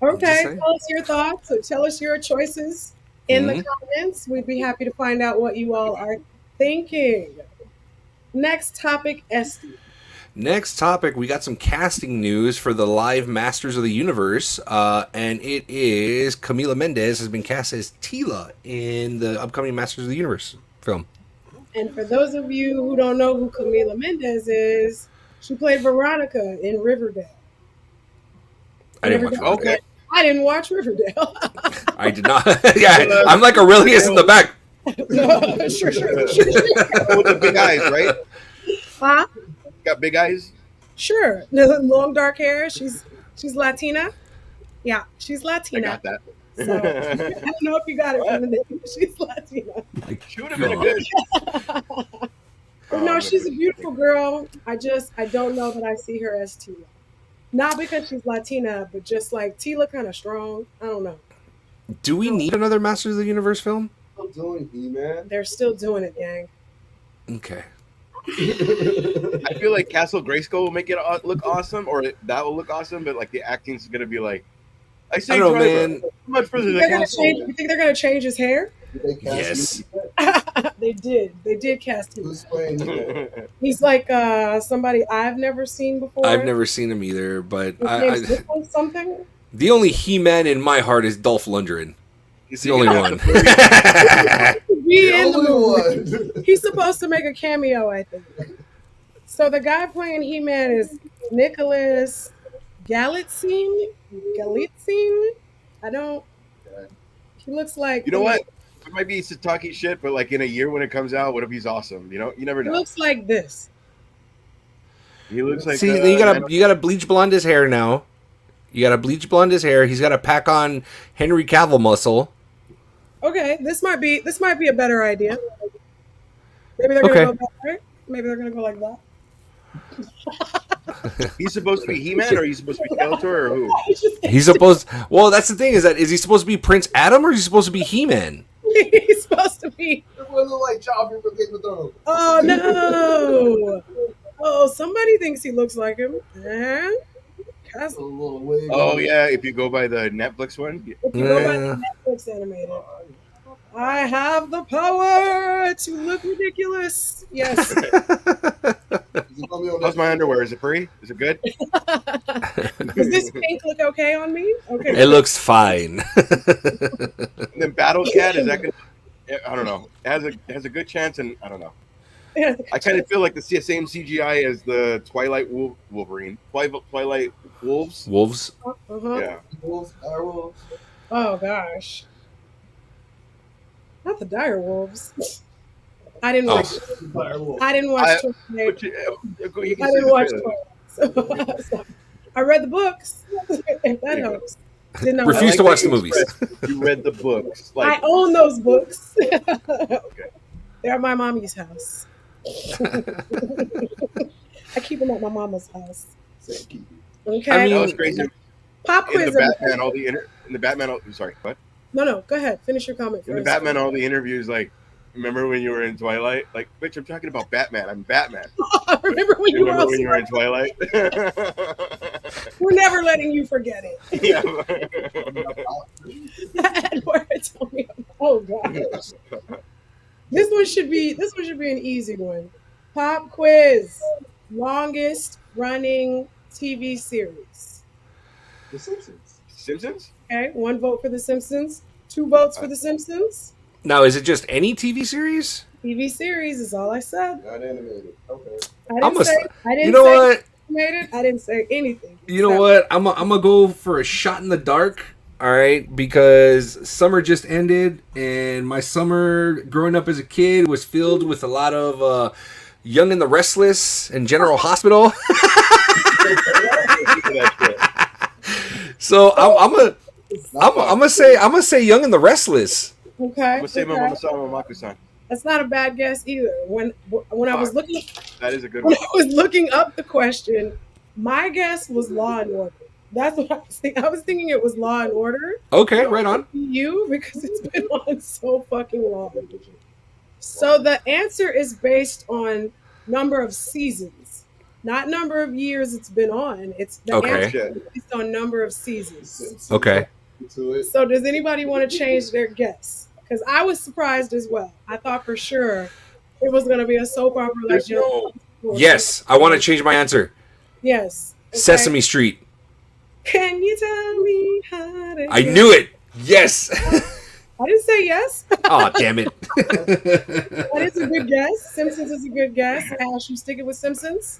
Okay, tell us your thoughts. So tell us your choices in the comments. We'd be happy to find out what you all are thinking. Next topic, Esty. Next topic, we got some casting news for the live Masters of the Universe, and it is Camila Mendes has been cast as Tila in the upcoming Masters of the Universe film. And for those of you who don't know who Camila Mendes is, she played Veronica in Riverdale. I didn't watch Riverdale. Okay. I didn't watch Riverdale. I did not. Yeah, I'm like Aurelius in the back. Sure. With the big eyes, right? Huh? Got big eyes? Sure. Long dark hair. She's Latina. Yeah, she's Latina. I got that. So, I don't know if you got it from the name. She's Latina. She would have been a good. But no, she's a beautiful girl. I don't know that I see her as Tila. Not because she's Latina, but just like Tila kind of strong. I don't know. Do we need another Masters of the Universe film? doing He-Man. They're still doing it, gang. Okay. I feel like Castle Grayskull will make it look awesome, or that will look awesome, but like the acting's gonna be like, I say, I don't know, driver, man. how much further You the castle? think they're gonna change his hair? Did they cast Yes. He-Man? They did. They did cast him. Who's playing He-Man? He's like somebody I've never seen before. I've never seen him either, but His name's Nicholas something. the only He-Man in my heart is Dolph Lundgren. He's the only one. He in the only movie. one. He's supposed to make a cameo, I think. So the guy playing He-Man is Nicholas Galitzine. I don't. He looks like. You know what? It might be Sataki shit, but like in a year when it comes out, what if he's awesome? You know, you never He know. looks like this. He looks like. See, you gotta bleach blonde his hair now. You gotta bleach blonde his hair. He's gotta pack on Henry Cavill muscle. Okay, this might be a better idea. Maybe they're gonna go that way. Maybe they're gonna go like that. He's supposed to be He-Man, or he's supposed to be Skeletor, or who? He's supposed. Well, that's the thing. Is he supposed to be Prince Adam, or is he supposed to be He-Man? He's supposed to be. It look like Joffrey from Game of Thrones. Oh no! Oh, somebody thinks he looks like him. That's a little wig. Oh yeah, if you go by the Netflix one. If you go by the Netflix animated, I have the power to look ridiculous. Yes. How's my underwear? Is it free? Is it good? Does this pink look okay on me? Okay. It looks fine. And then Battle Cat, is that gonna? I don't know. It has a good chance, and I don't know. I kind of feel like the same CGI as the Twilight Wolverine, Twilight Wolves. Wolves. Uh-huh. Yeah. Wolves, direwolves. Oh gosh. Not the dire wolves. I didn't watch. Direwolves. I didn't watch. But you I can see didn't the watch. trailer. So, I read the books. If that helps. Did not Refuse I to like watch that the you movies. expressed You read the books. I Like, own those books. okay. They're at my mommy's house. I keep them at my mama's house. Okay. I mean, That was crazy. Pop In quiz. the Batman, sorry, what? No, go ahead. Finish your comment In the first. Batman, all the interviews, like, remember when you were in Twilight? Like, bitch, I'm talking about Batman. I'm Batman. Remember when you were Remember also, when you were in Twilight? We're never letting you forget it. Yeah. Edward told me. Oh gosh. This one should be an easy one. Pop quiz. Longest running TV series. The Simpsons. Simpsons? Okay, 1 vote for The Simpsons, 2 votes for The Simpsons. Now, is it just any TV series? TV series is all I said. Not animated. Okay. I didn't say What? animated. I didn't say anything. You know what? I'm gonna go for a shot in the dark. All right, because summer just ended, and my summer growing up as a kid was filled with a lot of Young and the Restless and General Hospital. So I'm gonna say Young and the Restless. Okay. I'm gonna say okay. Mama-sama Maku-san. That's not a bad guess either. When I was looking That is a good when one. I was looking up the question, my guess was Law and Order. That's what I was thinking. I was thinking it was Law and Order. Okay, right on. You because it's been on so fucking long. So the answer is based on number of seasons, not number of years it's been on. It's the Okay. answer is based on number of seasons. Simpsons. Okay. To it. So does anybody want to change their guess? Because I was surprised as well. I thought for sure it was going to be a soap opera like There's no- Yes, I want to change my answer. Yes. Okay. Sesame Street. Can you tell me how to? I knew it. Yes. I didn't say yes. Oh, damn it. That is a good guess. Simpsons is a good guess. Ash, you sticking with Simpsons?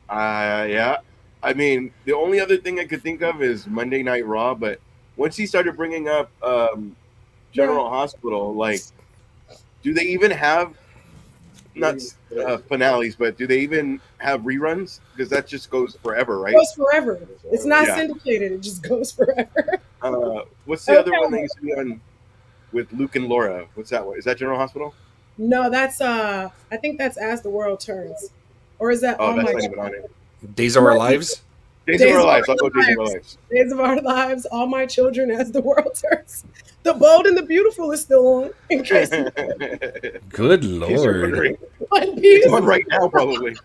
Yeah. I mean, the only other thing I could think of is Monday Night Raw, but once he started bringing up General Hospital, like, do they even have not finales, but do they even have reruns? Because that just goes forever, right? It goes forever. It's not Yeah. syndicated. It just goes forever. What's the other Okay. one that used to be on with Luke and Laura? What's that one? Is that General Hospital? No, that's I think that's As the World Turns, or is that? Oh, Oh that's my not God. even on it. Days of Our Lives. Days of Our Lives. I'll go Days of Our Lives. Days of Our Lives. All My Children as the World Turns. The Bold and the Beautiful is still on. In case you Good you're lord. wondering. One Piece. It's on right now, probably.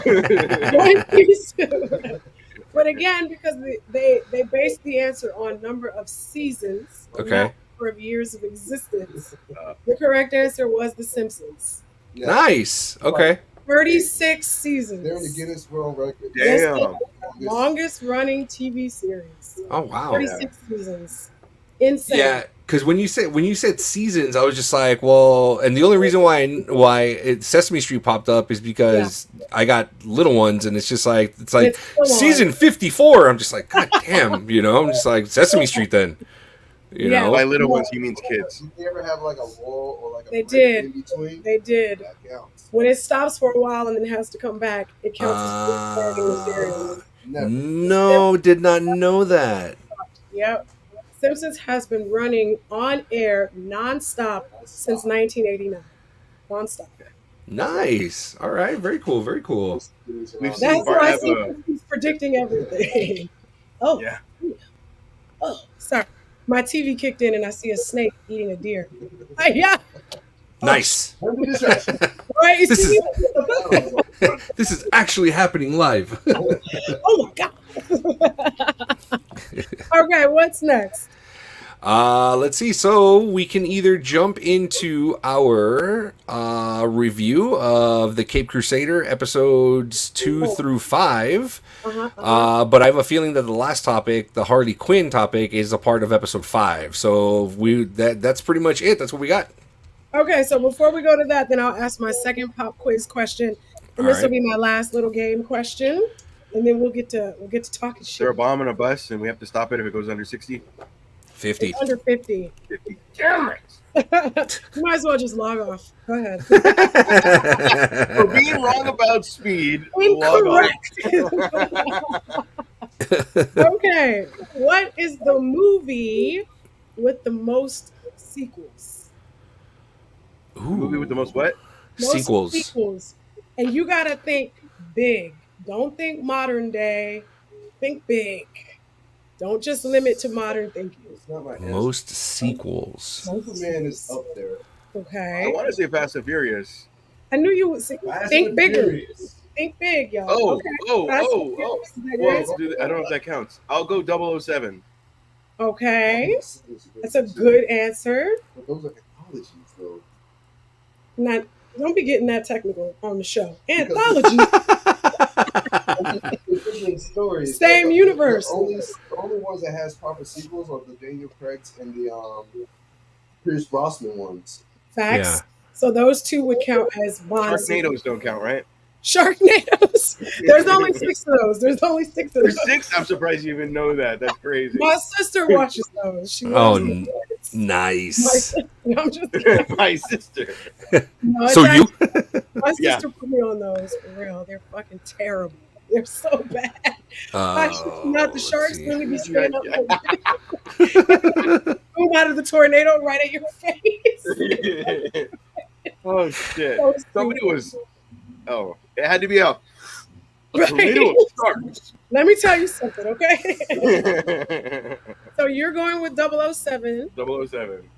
One Piece. But again, because they based the answer on number of seasons, Okay. not number of years of existence, the correct answer was The Simpsons. Yeah. Nice. Okay. 36 seasons. They're in the Guinness World Record. Damn. Longest running TV series. Oh wow. 36 seasons. Insane. Yeah, because when you said seasons, I was just like, well, and the only reason why Sesame Street popped up is because I got little ones, and it's like It's still season on. 54. I'm just like, god damn, I'm just like Sesame Street then, Yeah. know. By little ones, he means kids. Did they ever have like a wall or like a They break did. in between? They did. That counts. When it stops for a while and then has to come back, it counts as starting the series. Never. No, did not know that. Yep. Simpsons has been running on air nonstop since 1989. Nonstop. Nice. All right. Very cool. Very cool. We've That's seen why I Bart see he's predicting everything. Oh, Yeah. oh, sorry. My TV kicked in and I see a snake eating a deer. Yeah. Nice. Under distraction. Right, you This see is- me? This is actually happening live. Oh my God. Okay, what's next? Let's see. So we can either jump into our review of the Cape Crusader episodes 2 through 5. But I have a feeling that the last topic, the Harley Quinn topic, is a part of episode 5. So that's pretty much it. That's what we got. Okay, so before we go to that, then I'll ask my second pop quiz question, and this will be my last little game question, and then we'll get to talking Is there shit. a bomb on a bus and we have to stop it if it goes under 60? 50. It's under 50. 50. Damn it! You might as well just log off. Go ahead. For being wrong about speed, log off. Incorrect. Okay, what is the movie with the most sequels? Movie with the most what? Most Sequels. And you gotta think big. Don't think modern day. Think big. Don't just limit to modern thinking. It's not my answer. Most sequels. Superman is up there. I Okay. want to say Fast and Furious. I knew you would say Fast think and bigger. Furious. Think big, y'all. Oh, Okay. oh, Fast and oh, oh. Furious, is that your Well, answer? I don't know if that counts. I'll go 007. Okay. That's a good answer. But those are anthologies, though. Not don't be getting that technical on the show. Because- Anthology. Different stories. Same universe. The only ones that has proper sequels are the Daniel Craig's and the Pierce Brosnan ones. Facts. Yeah. So those two would count as Bond. Sharknadoes don't count, right? Sharknadoes. There's only 6 of those. There's only 6 of There's those. 6? I'm surprised you even know that. That's crazy. My sister watches those. She Oh, watches those. My nice. sister, no, I'm just kidding. My sister. No, it's So you? actually- my Yeah. sister put me on those for real. They're fucking terrible. They're so bad. I should not the let's sharks see. really be straight up boom out of the tornado right at your face. Oh, shit. So Somebody stupid. was. Oh, it had to be a Right. tornado of sharks. Let me tell you something, okay? So you're going with 007. 007.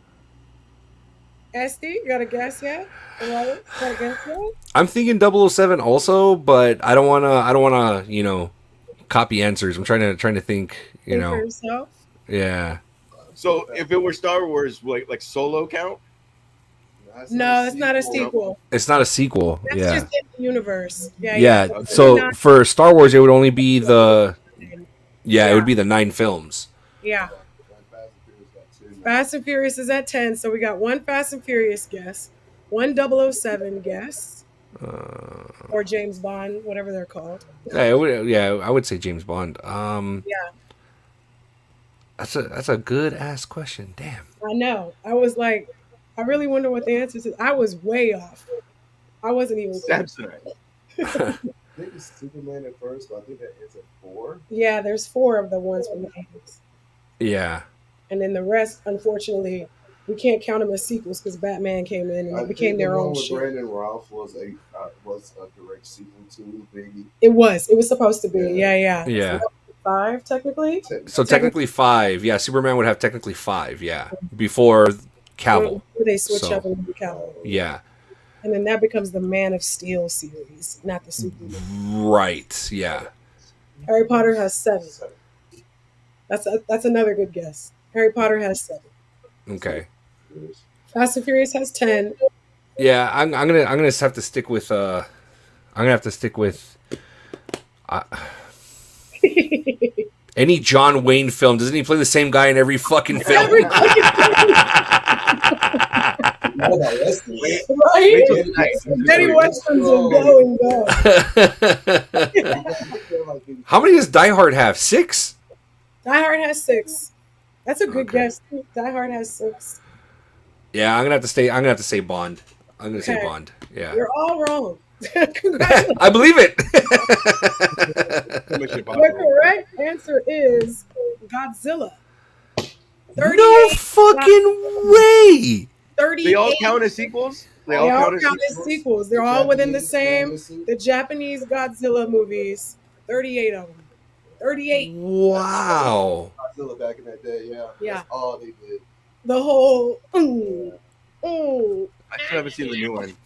Esty, you got a guess yet? Got a guess yet? I'm thinking 007 also, but I don't wanna, copy answers. I'm trying to think, Think for yourself. Yeah. So if it were Star Wars, like Solo count? No, it's not a sequel. It's not a sequel. That's Yeah. just in the universe. Yeah. Okay. So for Star Wars, it would only be it Yeah. would be the 9 films. Yeah. Fast and Furious is at 10, so we got one Fast and Furious guess, one 007 guess, or James Bond, whatever they're called. I would say James Bond. Yeah. That's a good ass question. Damn. I know. I was like, I really wonder what the answer is. I was way off. I wasn't even close. Samsonite. I think it's Superman at first, but I think that ends at 4. Yeah, there's 4 of the ones from the 80s. Yeah. And then the rest, unfortunately, we can't count them as sequels because Batman came in and I it became think the their one own with shit. Brandon Routh was a direct sequel to Biggie. It was supposed to be. Yeah. Yeah. So 5, technically. So technically 5. Yeah, Superman would have technically 5. Yeah, before Cavill. Where they switch So, up and do Cavill. Yeah. And then that becomes the Man of Steel series, not the Superman. Right. Yeah. Harry Potter has 7. That's another good guess. Harry Potter has 7. Okay. Fast and Furious has 10. Yeah, I'm gonna have to stick with any John Wayne film. Doesn't he play the same guy in every fucking film? Every fucking right? Many westerns are going down. How many does Die Hard have? 6? Die Hard has 6. That's a good guess. Die Hard has 6. Yeah, I'm gonna have to say Bond. I'm gonna say Bond. Yeah. You're all wrong. Congratulations. I believe it. The correct answer is Godzilla. No fucking way. 38. They all count as sequels? They all count as sequels. They're all within the same. The Japanese Godzilla movies. 38 of them. 38. Wow. Godzilla back in that day, yeah. Yeah. That's all they did. The whole. I still haven't seen the new one.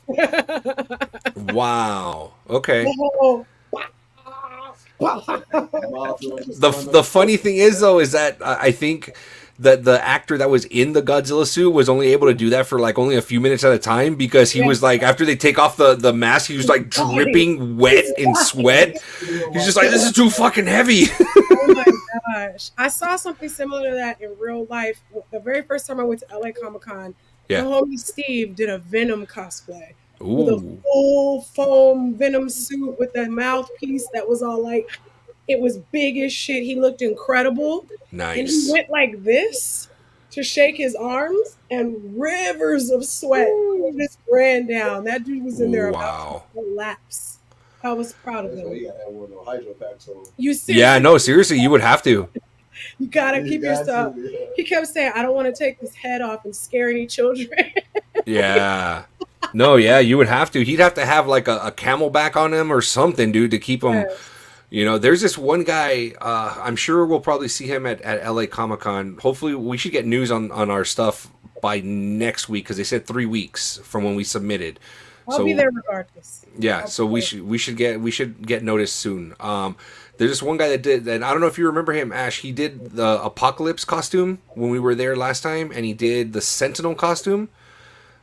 Wow. Okay. The whole. The funny thing is though is that I think that the actor that was in the Godzilla suit was only able to do that for like only a few minutes at a time because he was like after they take off the mask he was like dripping wet in sweat. He's just like, this is too fucking heavy. Oh my gosh. I saw something similar to that in real life. The very first time I went to LA Comic Con, the homie Steve did a Venom cosplay. Ooh. With a full foam Venom suit with the mouthpiece that was all like, it was big as shit. He looked incredible. Nice. And he went like this to shake his arms, and rivers of sweat just ran down. That dude was in there about to collapse. I was proud of him. You gotta have one of those hydro packs on. You seriously? Yeah, no, seriously, you would have to. You gotta keep your stuff. He kept saying, I don't want to take his head off and scare any children. Yeah. No, yeah, you would have to. He'd have to have like a camelback on him or something, dude, to keep him. Yes. You know, there's this one guy, I'm sure we'll probably see him at LA Comic Con. Hopefully, we should get news on our stuff by next week because they said 3 weeks from when we submitted. I'll be there regardless. Yeah, so we should get notice soon. There's this one guy that did that. I don't know if you remember him, Ash. He did the Apocalypse costume when we were there last time, and he did the Sentinel costume.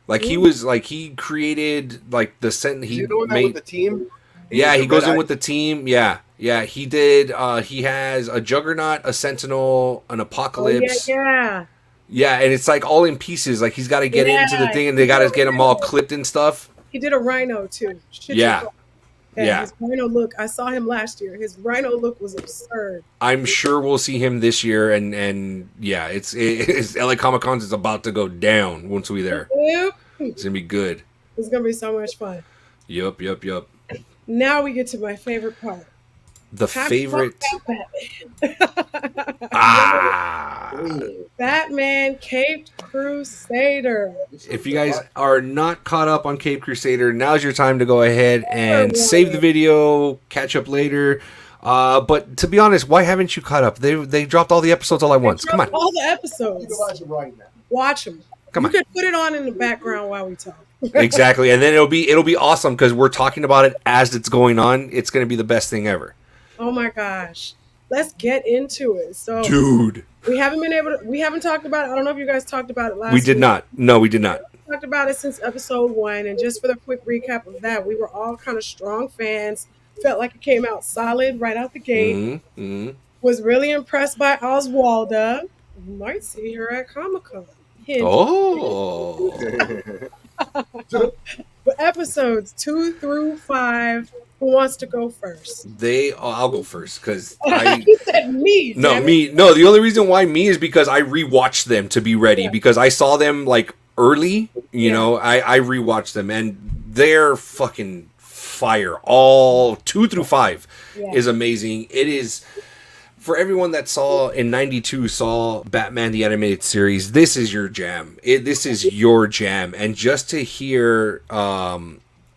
Like he was like he created like the Sentinel. He made with the team. Yeah, he goes in with the team. Yeah, he did. He has a Juggernaut, a Sentinel, an Apocalypse. Yeah. Yeah, and it's like all in pieces. Like he's got to get into the thing, and they got to get him all clipped and stuff. He did a Rhino too. Yeah. His Rhino look. I saw him last year. His Rhino look was absurd. I'm sure we'll see him this year, and yeah, it's LA Comic Con is about to go down once we're there. Yep. It's gonna be good. It's gonna be so much fun. Yup. Now we get to my favorite part. The favorite. Batman Caped Crusader. If you guys are not caught up on Cape Crusader, now's your time to go ahead and save the video, catch up later. But to be honest, why haven't you caught up? They dropped all the episodes all at once. Come on. All the episodes. You can watch it right now. Watch them. Come on. You could put it on in the background while we talk. Exactly. And then it'll be awesome because we're talking about it as it's going on. It's going to be the best thing ever. Oh my gosh. Let's get into it. So dude, we haven't talked about it. I don't know if you guys talked about it last week. We did not. No, we did not. We talked about it since episode 1, and just for the quick recap of that, we were all kind of strong fans. Felt like it came out solid right out the gate. Mm-hmm. Was really impressed by Oswalda. You might see her at Comic-Con. Oh. But episodes 2 through 5, who wants to go first? I'll go first because He said me. No, me. No, the only reason why me is because I rewatched them to be ready because I saw them like early. You know, I rewatched them and they're fucking fire. All 2 through 5 is amazing. It is. For everyone that saw in '92 saw Batman the Animated Series, this is your jam. This is your jam, and just to hear,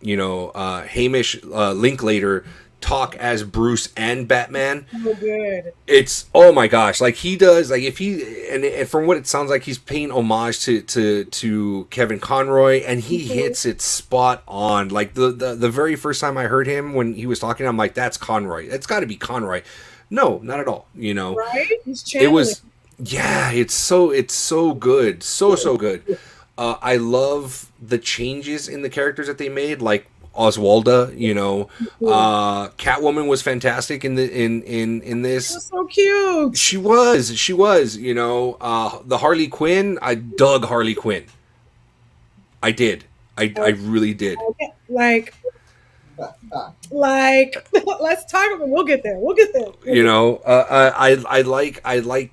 Hamish Linklater talk as Bruce and Batman. So good. It's, oh my gosh, like he does, like if he, and from what it sounds like, he's paying homage to Kevin Conroy, and he hits it spot on. Like the very first time I heard him when he was talking, I'm like, that's Conroy. It's got to be Conroy. No, not at all. You know, Right? He's it channeling. was, yeah, it's so good, so good. I love the changes in the characters that they made, like Oswalda, you know, Catwoman was fantastic in this. She was so cute. She was, you know, the Harley Quinn. I dug Harley Quinn. I did. I really did. Like, let's talk about. We'll get there. You know, I like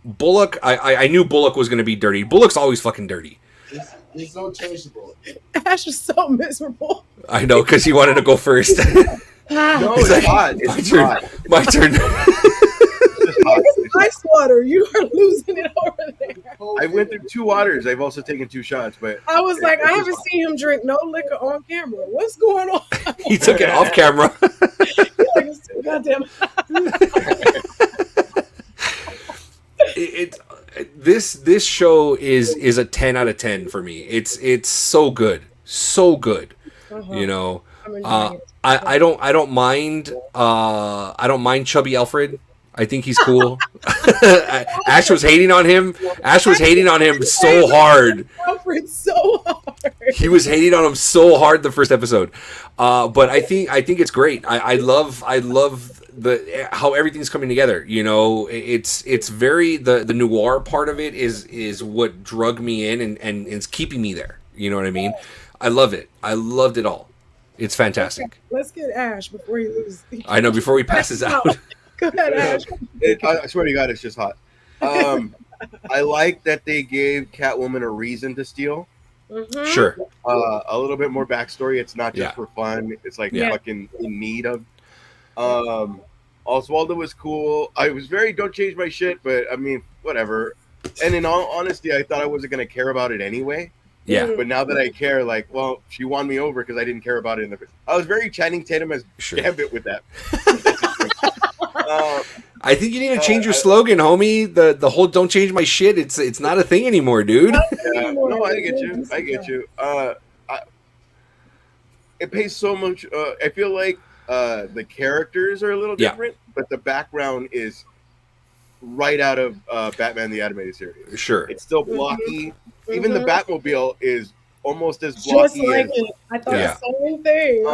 Bullock. I knew Bullock was going to be dirty. Bullock's always fucking dirty. He's so changeable. Ash is so miserable. I know, because he wanted to go first. No, He's it's like, hot. my It's turn. hot. My turn. It's hot. It's ice water. You are losing it over there. I went through 2 waters. I've also taken 2 shots, but I was like, I it's haven't just seen him drink no liquor on camera. What's going on? He took it off camera. Goddamn. This show is a 10 out of 10 for me. It's so good, you know. I'm enjoying it. I don't mind Chubby Alfred. I think he's cool. Ash was hating on him so hard. Alfred so hard. He was hating on him so hard the first episode. But I think it's great. I love the how everything's coming together. You know, it's very the noir part of it is what drug me in and is keeping me there. You know what I mean? I love it. I loved it all. It's fantastic. Okay, let's get Ash before he loses. I know, before he passes out. Go ahead, Ash. I swear to God, it's just hot. I like that they gave Catwoman a reason to steal. Mhm. Sure. A little bit more backstory. It's not just Yeah. for fun. It's like Yeah. fucking in need of. Oswaldo was cool. I was very don't change my shit, but I mean, whatever. And in all honesty, I thought I wasn't gonna care about it anyway. Yeah. But now that I care, like, well, she won me over because I didn't care about it in the. I was very Channing Tatum as Sure. Gambit with that. I think you need to change your slogan, homie. The whole "don't change my shit." It's not a thing anymore, dude. Yeah, no, I get you. It pays so much. I feel like the characters are a little Yeah. different, but the background is right out of Batman the Animated Series. Sure. It's still blocky. Even the Batmobile is almost as Just blocky like as. it. I thought Yeah. the same thing. Um,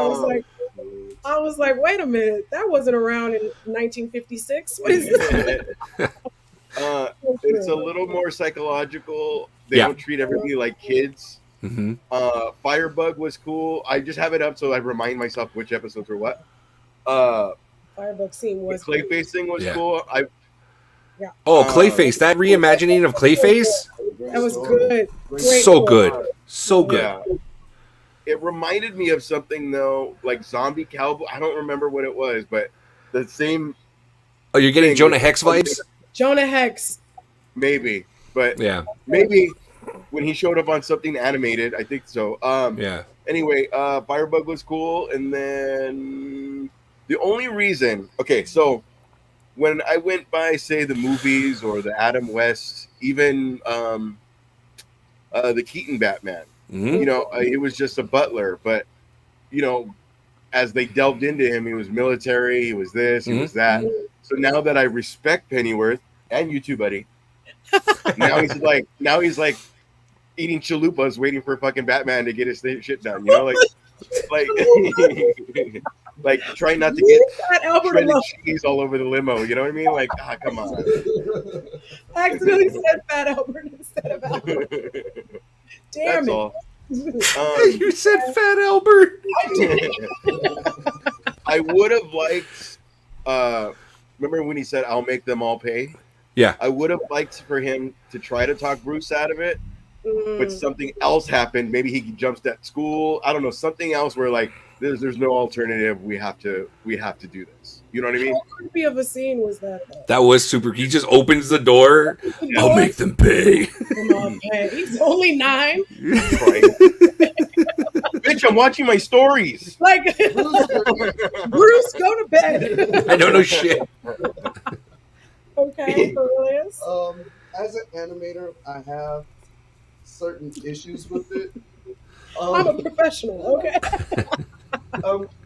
I was like, wait a minute, that wasn't around in 1956. What is this? It's a little more psychological. They Yeah. don't treat everybody like kids. Mm-hmm. Firebug was cool. I just have it up so I remind myself which episodes were what. Firebug scene The was Clayface thing was Yeah. cool. Oh, Clayface! That reimagining of Clayface, that was good. Great so call. good, so good. Yeah. It reminded me of something though, like Zombie Cowboy. I don't remember what it was, but the same Oh, you're getting thing Jonah with- Hex vibes? Jonah Hex. maybe, but Yeah, maybe when he showed up on something animated, I think so. yeah. Anyway, Firebug was cool, and then the only reason, okay, so when I went by, say, the movies or the Adam West, even the Keaton Batman, Mhm. you know, he was just a butler, but you know, as they delved into him, he was military, he was this, he was that. So now that I respect Pennyworth and you too, buddy, now he's like eating chalupas, waiting for fucking Batman to get his shit done. You know, like like trying not to Leave get that Albert shredded alone. cheese all over the limo. You know what I mean? Like, come on. I accidentally said Fat Albert instead of Albert. Damn That's it. all. You said Fat Albert. I would have liked. Remember when he said, "I'll make them all pay"? Yeah. I would have liked for him to try to talk Bruce out of it, but Mm. something else happened. Maybe he jumps at school. I don't know. Something else where like there's no alternative. We have to do this. You know what I mean? How creepy of a scene was that, though? That was super. He just opens the door. I'll make them pay. Come on, man. He's only 9. Right. Bitch, I'm watching my stories. Like, Bruce, Bruce, go to bed. I don't know shit. Okay, Cornelius. as an animator, I have certain issues with it. I'm a professional, okay?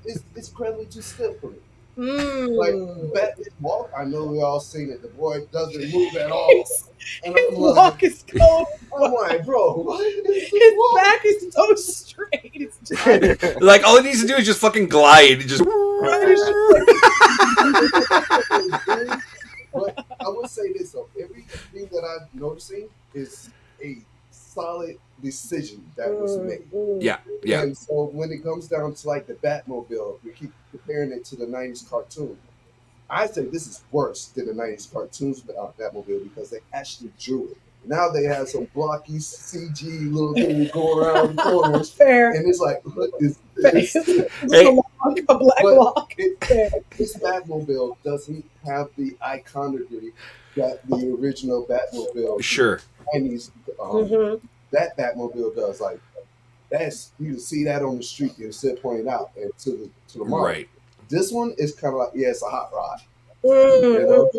It's incredibly too stiff for me. Mm. Like Batman walk, I know we all seen it. The boy doesn't move at all, His and I'm walk is cold. I'm like, bro, what is this His walk? back is so straight. It's just Like all he needs to do is just fucking glide. Just. But I would say this though, everything that I'm noticing is a solid decision that was made. Yeah, yeah. And so when it comes down to like the Batmobile, we keep comparing it to the 90s cartoon. I say this is worse than the 90s cartoons Batmobile because they actually drew it. Now they have some blocky CG little thing going around the corners. fair. And it's like, what is this? Hey. A black block. This Batmobile doesn't have the iconography that the original Batmobile, Sure. 90s, that Batmobile does. Like that's you can see that on the street and still pointed out and to the mark. Right. This one is kind of like it's a hot rod. You know?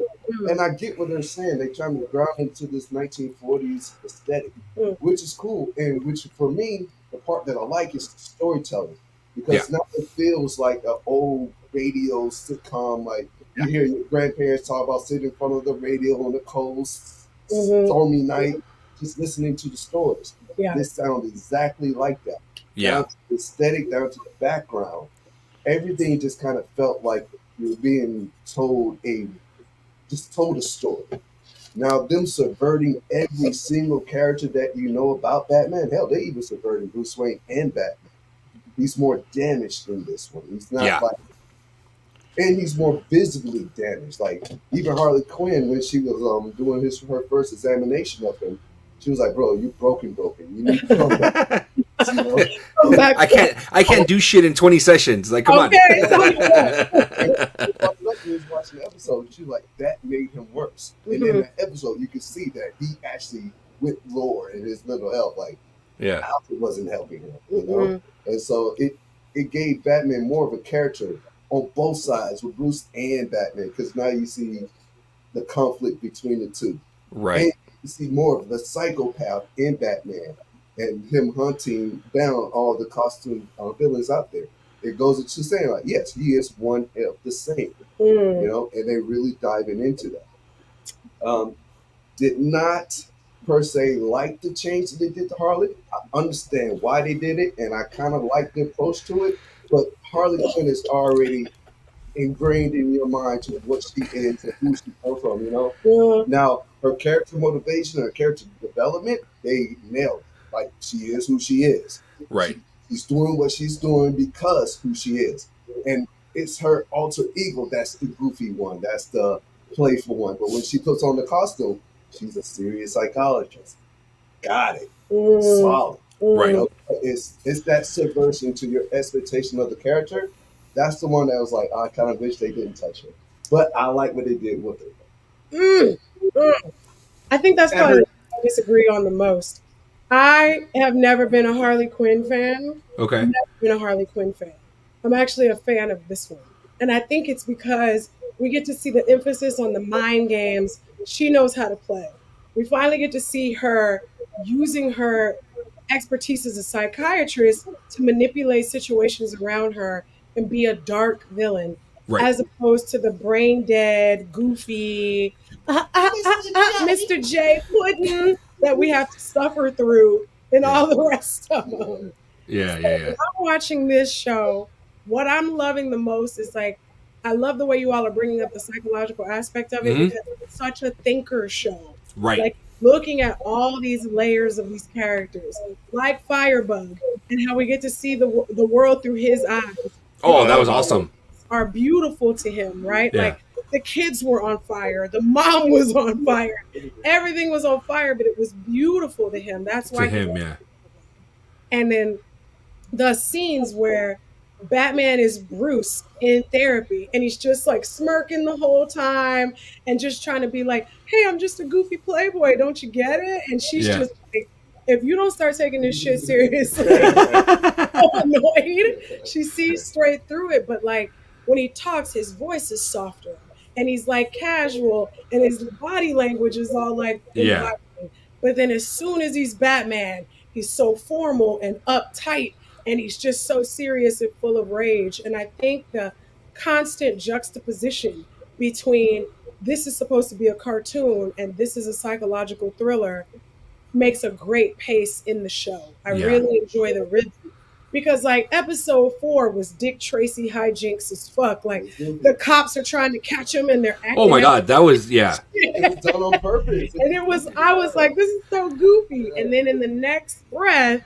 And I get what they're saying. They're trying to ground into this 1940s aesthetic, which is cool. And which for me, the part that I like is storytelling because now it feels like an old radio sitcom. Like you hear your grandparents talk about sitting in front of the radio on the cold, stormy night, just listening to the stories. Yeah. This sounds exactly like that. Yeah. Down to the aesthetic, down to the background, everything just kind of felt like you're being told a story. Now, them subverting every single character that you know about Batman, hell, they even subverted Bruce Wayne and Batman. He's more damaged in this one. He's not like, and he's more visibly damaged. Like even Harley Quinn, when she was doing her first examination of him, she was like, "Bro, you broken. You need to come back." You know? I can't do shit in 20 sessions. Like, come on. I was watching the episode. She was like, that made him worse. And in the episode, you could see that he actually went lower in his mental health. Like, Alfred wasn't helping him, you know. And so it gave Batman more of a character on both sides with Bruce and Batman, because now you see the conflict between the two. Right. And you see more of the psychopath in Batman and him hunting down all the costume villains out there. It goes into saying, like, yes, he is one of the same, you know, and they really diving into that. Did not per se like the change that they did to Harley. I understand why they did it, and I kind of like the approach to it, but Harley Quinn is already ingrained in your mind to what she is and who she comes from, you know? Now, her character motivation, her character development, they nailed it. Like, she is who she is. Right. She's doing what she's doing because who she is. And it's her alter ego that's the goofy one, that's the playful one. But when she puts on the costume, she's a serious psychologist. Got it. Solid. Right. You know, it's that subversion to your expectation of the character. That's the one that was like, I kind of wish they didn't touch it. But I like what they did with it. I think that's probably what I disagree on the most. I have never been a Harley Quinn fan. Okay. I've never been a Harley Quinn fan. I'm actually a fan of this one. And I think it's because we get to see the emphasis on the mind games she knows how to play. We finally get to see her using her expertise as a psychiatrist to manipulate situations around her and be a dark villain, as opposed to the brain dead, goofy, Mr. J Puddin' that we have to suffer through and all the rest of them. I'm watching this show. What I'm loving the most is like, I love the way you all are bringing up the psychological aspect of it because it's such a thinker show. Right. Like looking at all these layers of these characters, like Firebug, and how we get to see the world through his eyes. Oh, that was awesome. Are beautiful to him, right? Yeah. Like the kids were on fire, the mom was on fire, everything was on fire, but it was beautiful to him. That's why to him, yeah. And then the scenes where Batman is Bruce in therapy and he's just like smirking the whole time and just trying to be like, hey, I'm just a goofy playboy, don't you get it? And she's just like if you don't start taking this shit seriously, so annoyed. She sees straight through it, but like when he talks, his voice is softer and he's like casual and his body language is all like Yeah. inviting. But then as soon as he's Batman, he's so formal and uptight and he's just so serious and full of rage. And I think the constant juxtaposition between this is supposed to be a cartoon and this is a psychological thriller makes a great pace in the show. I Yeah. really enjoy the rhythm because like episode 4 was Dick Tracy hijinks as fuck. Like the cops are trying to catch him and they're acting. Oh my god, that was It was done on purpose. And I was like, this is so goofy. And then in the next breath,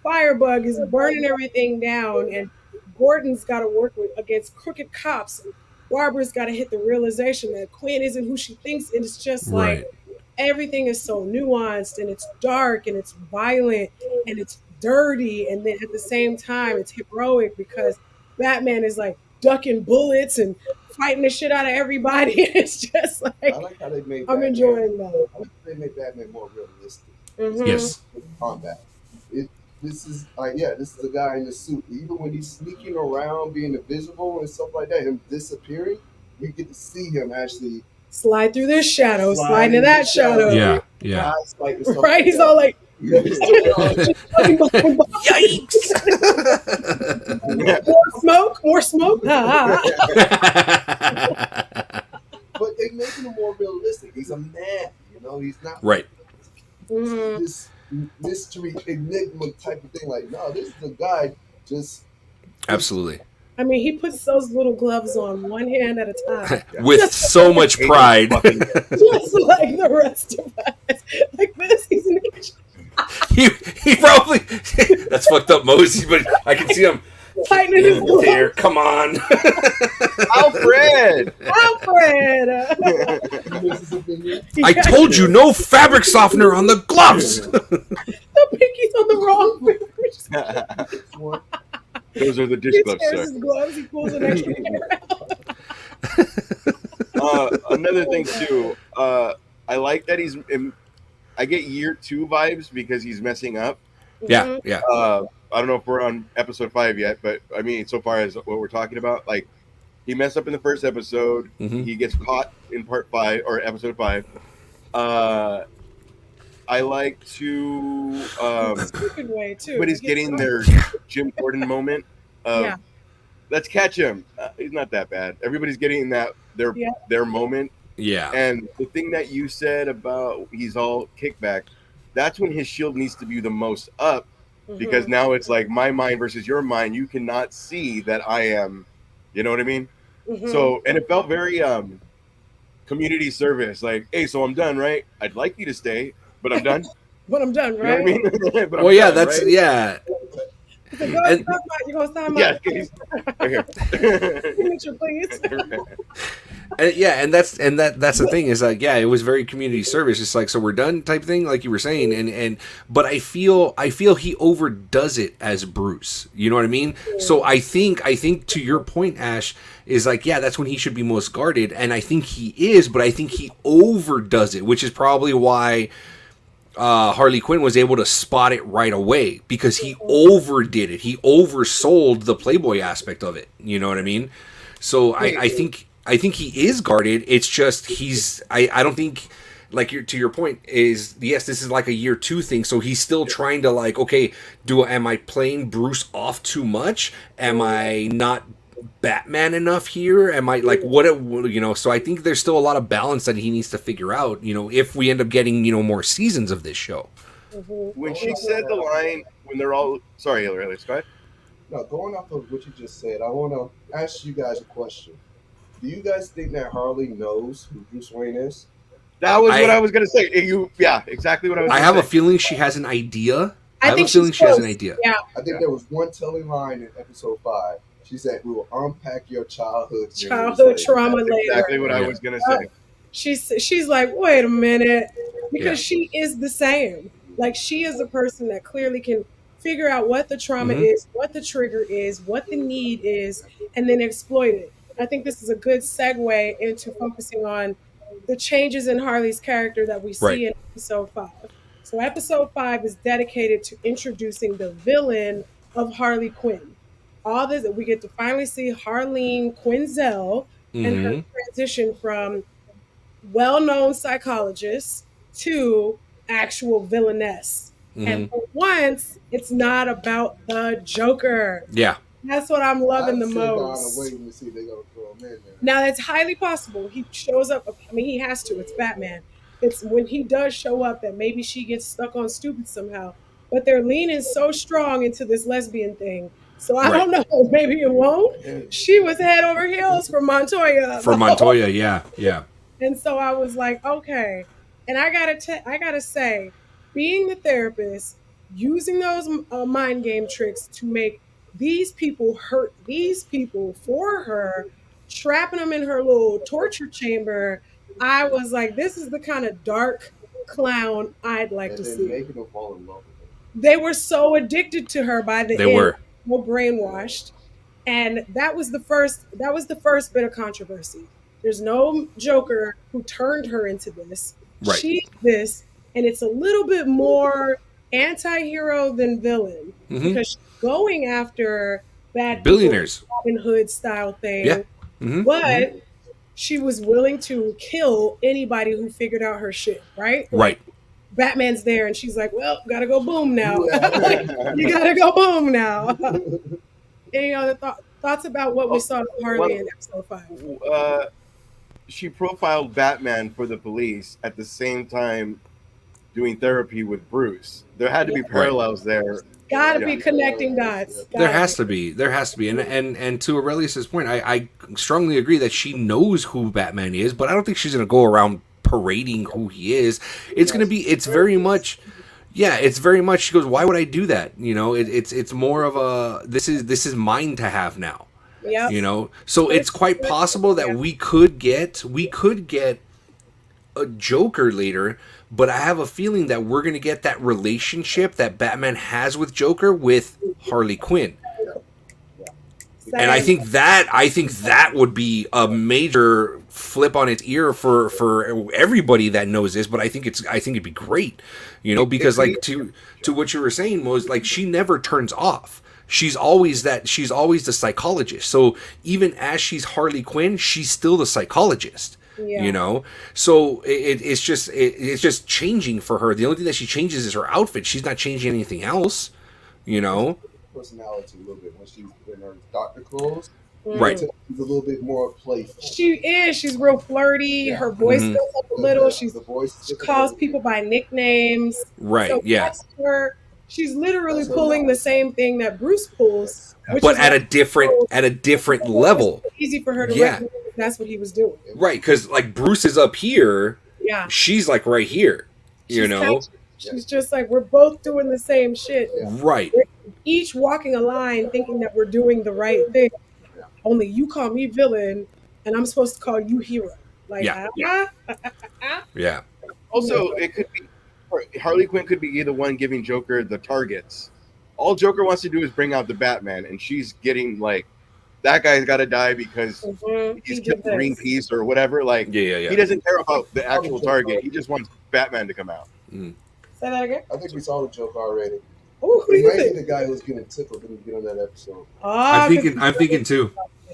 Firebug is burning everything down, and Gordon's got to work against crooked cops. And Barbara's got to hit the realization that Quinn isn't who she thinks. And it's just like everything is so nuanced, and it's dark, and it's violent, and it's dirty, and then at the same time, it's heroic because Batman is like ducking bullets and fighting the shit out of everybody. It's just like I like how they made. I'm Batman, enjoying that. I like how they made Batman more realistic. Yes. With combat. This is this is a guy in the suit. Even when he's sneaking around, being invisible and stuff like that, him disappearing, you get to see him actually slide through this shadow, slide into that shadow. Yeah, yeah. Right? He's all like, Yikes! more smoke. But they making him more realistic. He's a man, he's not Right. this mystery enigma type of thing. Like, no, this is a guy just Absolutely. I mean, he puts those little gloves on one hand at a time. With so much pride. Just like the rest of us. Like this, he's an he probably that's fucked up, Mosey, but I can see him tightening his gloves. there. Come on. Alfred! I told you, no fabric softener on the gloves. The pinky's on the wrong fingers. Those are the dish He gloves, tears sir. his gloves, he pulls an extra hair out. Another thing too, I like that I get year 2 vibes because he's messing up. Yeah, yeah. I don't know if we're on episode 5 yet, but I mean, so far as what we're talking about, like he messed up in the first episode. Mm-hmm. He gets caught in part 5 or episode 5. I like to, Stupid way too. but he's getting their Jim Gordon moment. Let's catch him. He's not that bad. Everybody's getting their moment. Yeah. And the thing that you said about he's all kickback, that's when his shield needs to be the most up, because now it's like my mind versus your mind. You cannot see that I am, you know what I mean? So, and it felt very community service. Like, hey, so I'm done, right? I'd like you to stay, but I'm done. But I'm done, You know what I right? mean? But I'm Well, yeah, done, that's right? yeah. He's like, "Go, stop by. You're gonna sign my signature, please." And that's the thing is like, yeah, it was very community service. It's like, so we're done type thing, like you were saying, but I feel he overdoes it as Bruce. You know what I mean? Yeah. So I think to your point, Ash, is like, yeah, that's when he should be most guarded, and I think he is, but I think he overdoes it, which is probably why Harley Quinn was able to spot it right away, because he overdid it. He oversold the Playboy aspect of it. You know what I mean? So I think he is guarded. It's just I don't think, like to your point is, yes, this is like a year 2 thing. So he's still trying to like, okay, am I playing Bruce off too much? Am I not Batman enough here? Am I like what so I think there's still a lot of balance that he needs to figure out, if we end up getting more seasons of this show. When she said the line, when they're all sorry, Hillary, go ahead. No, going off of what you just said, I want to ask you guys a question. Do you guys think that Harley knows who Bruce Wayne is? That was what I was gonna say. Exactly what I was. I have a feeling she has an idea. I have a feeling she has an idea. Yeah. I think there was one telling line in episode 5. She said, "We will unpack your childhood trauma That's later." exactly what I was gonna say. She's like, wait a minute, because she is the same. Like, she is a person that clearly can figure out what the trauma is, what the trigger is, what the need is, and then exploit it. I think this is a good segue into focusing on the changes in Harley's character that we see in episode 5. So episode 5 is dedicated to introducing the villain of Harley Quinn. All this, we get to finally see Harleen Quinzel and her Mm-hmm. transition from well-known psychologist to actual villainess. And Mm-hmm. for once, it's not about the Joker. Yeah. That's what I'm loving the I'm sitting down and most. waiting to see if they're gonna throw him in there. Now it's highly possible he shows up. I mean, he has to. It's Batman. It's when he does show up that maybe she gets stuck on stupid somehow. But they're leaning so strong into this lesbian thing. So I don't know. Maybe it won't. She was head over heels for Montoya. For Montoya, yeah, yeah. And so I was like, okay. And I gotta say, being the therapist, using those mind game tricks to make these people hurt these people for her, trapping them in her little torture chamber. I was like, this is the kind of dark clown I'd like And to then see. making them fall in love with him. They were so addicted to her by the They end, were. so brainwashed. And that was the first bit of controversy. There's no Joker who turned her into this. Right. She's this, and it's a little bit more anti-hero than villain because she's going after bad Billionaires. people, Robin Hood style thing. Yeah. Mm-hmm. But she was willing to kill anybody who figured out her shit, right? Right. Batman's there, and she's like, "Well, gotta go boom now. You gotta go boom now." Any other thoughts about what we saw with Harley in episode 5? She profiled Batman for the police at the same time doing therapy with Bruce. There had to be parallels there. Gotta be connecting dots. There has to be. And to Aurelius's point, I strongly agree that she knows who Batman is, but I don't think she's gonna go around parading who he is. It's very much. She goes, why would I do that? You know, it's more of a this is mine to have now. Yep. You know, so it's quite possible that we could get a Joker later, but I have a feeling that we're gonna get that relationship that Batman has with Joker with Harley Quinn. And I think that would be a major flip on its ear for everybody that knows this. But I think it'd be great, you know, because like to what you were saying was like she never turns off. She's always the psychologist. So even as she's Harley Quinn, she's still the psychologist. Yeah. You know, so it's just changing for her. The only thing that she changes is her outfit. She's not changing anything else. You know. Personality a little bit when she's in her doctor clothes. Right. She's a little bit more playful. She is. She's real flirty. Yeah. Her voice goes up a little. She calls people by nicknames. Right. So yeah. She's literally pulling the same thing that Bruce pulls, but at a different level. It's easy for her to recognize that's what he was doing. Right, because like Bruce is up here. Yeah. She's like right here. You know. She's just like, we're both doing the same shit. Yeah. Right. We're each walking a line thinking that we're doing the right thing. Yeah. Only you call me villain and I'm supposed to call you hero. Like, yeah. Also, it could be Harley Quinn could be either one giving Joker the targets. All Joker wants to do is bring out the Batman, and she's getting like, that guy's got to die because he's killed Greenpeace or whatever. Like, he doesn't care about the actual target. He just wants Batman to come out. Say that again? I think we saw the joke already. Ooh, who do you think? The guy who's getting tickled didn't get on that episode. I'm thinking too.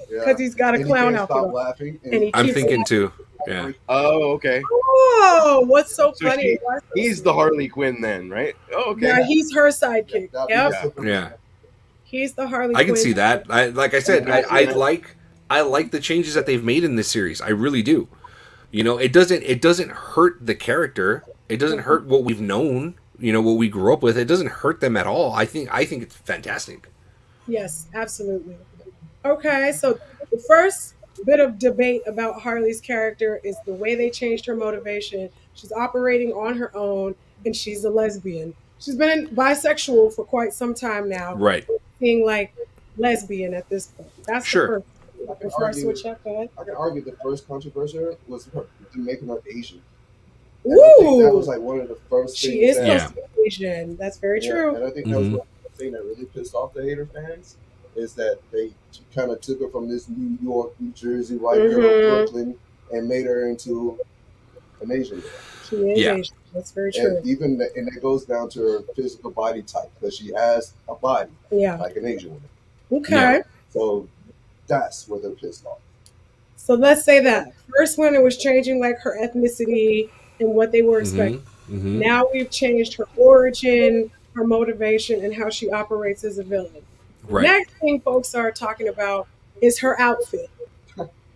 Because he's got a clown outfit. Stop laughing. I'm thinking too. Yeah. Oh, okay. Oh, what's so funny? He's the Harley Quinn then, right? Oh, okay. Yeah, he's her sidekick. Yeah. He's the Harley Quinn. I can see that. Like I said, I like the changes that they've made in this series. I really do. You know, it doesn't hurt the character. It doesn't hurt what we've known. You know, what we grew up with. It doesn't hurt them at all. I think it's fantastic. Yes, absolutely. Okay, so the first bit of debate about Harley's character is the way they changed her motivation. She's operating on her own, and she's a lesbian. She's been bisexual for quite some time now. Right. Being like lesbian at this point. That's sure. The first switch up. Go ahead. I can argue the first controversy was her making her Asian. Ooh, that was like one of the first things. She is supposed to be Asian. That's very true. And I think that was one thing that really pissed off the hater fans is that they kind of took her from this New York, New Jersey white girl, Brooklyn, and made her into an Asian girl. She is Asian. That's very true. And it goes down to her physical body type because she has a body like an Asian woman. Okay. Yeah. So that's where they're pissed off. So let's say that first one, it was changing like her ethnicity and what they were expecting. Mm-hmm. Now we've changed her origin, her motivation, and how she operates as a villain. Right. Next thing folks are talking about is her outfit.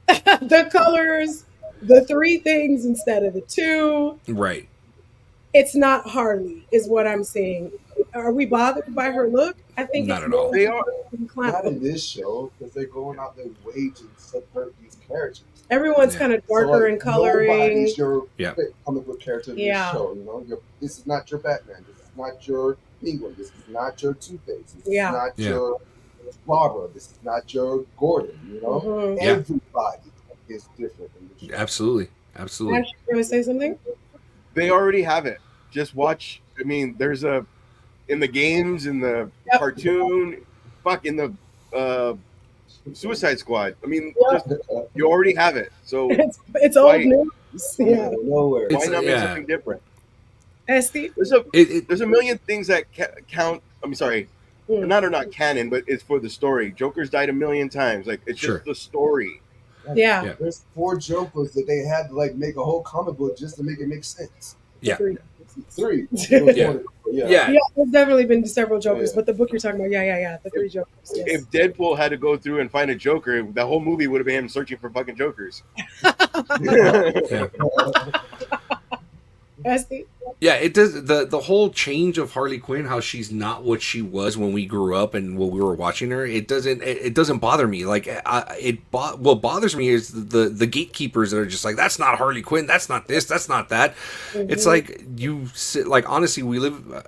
The colors, the 3 things instead of the 2. Right. It's not Harley, is what I'm saying. Are we bothered by her look? I think Not it's at all. They are. Not in this show because they're going out their way to subvert these characters. Everyone's kind of darker in coloring. Nobody's your Yeah. comic book character in this show. You know, this is not your Batman. This is not your Penguin. This is not your Two-Face. This is not your Barbara. This is not your Gordon. You know, everybody is different in this show. Absolutely. Ash, you want to say something? They already have it. Just watch. I mean, there's in the games, in the cartoon, in the Suicide Squad. I mean, you already have it. So it's old news. Yeah. Nowhere. Why not make something different? Steve? There's a million things that count. I'm sorry, not canon, but it's for the story. Joker's died a million times. Like it's just the story. Yeah. There's 4 Jokers that they had to like make a whole comic book just to make it make sense. Yeah. 3. Yeah, there's definitely been several Jokers, but the book you're talking about, the 3 Jokers. Yes. If Deadpool had to go through and find a Joker, the whole movie would have been him searching for fucking Jokers. Yeah, it does. The whole change of Harley Quinn, how she's not what she was when we grew up and when we were watching her. It doesn't bother me. Like what bothers me is the gatekeepers that are just like, that's not Harley Quinn. That's not this. That's not that. Mm-hmm. It's like honestly, we live.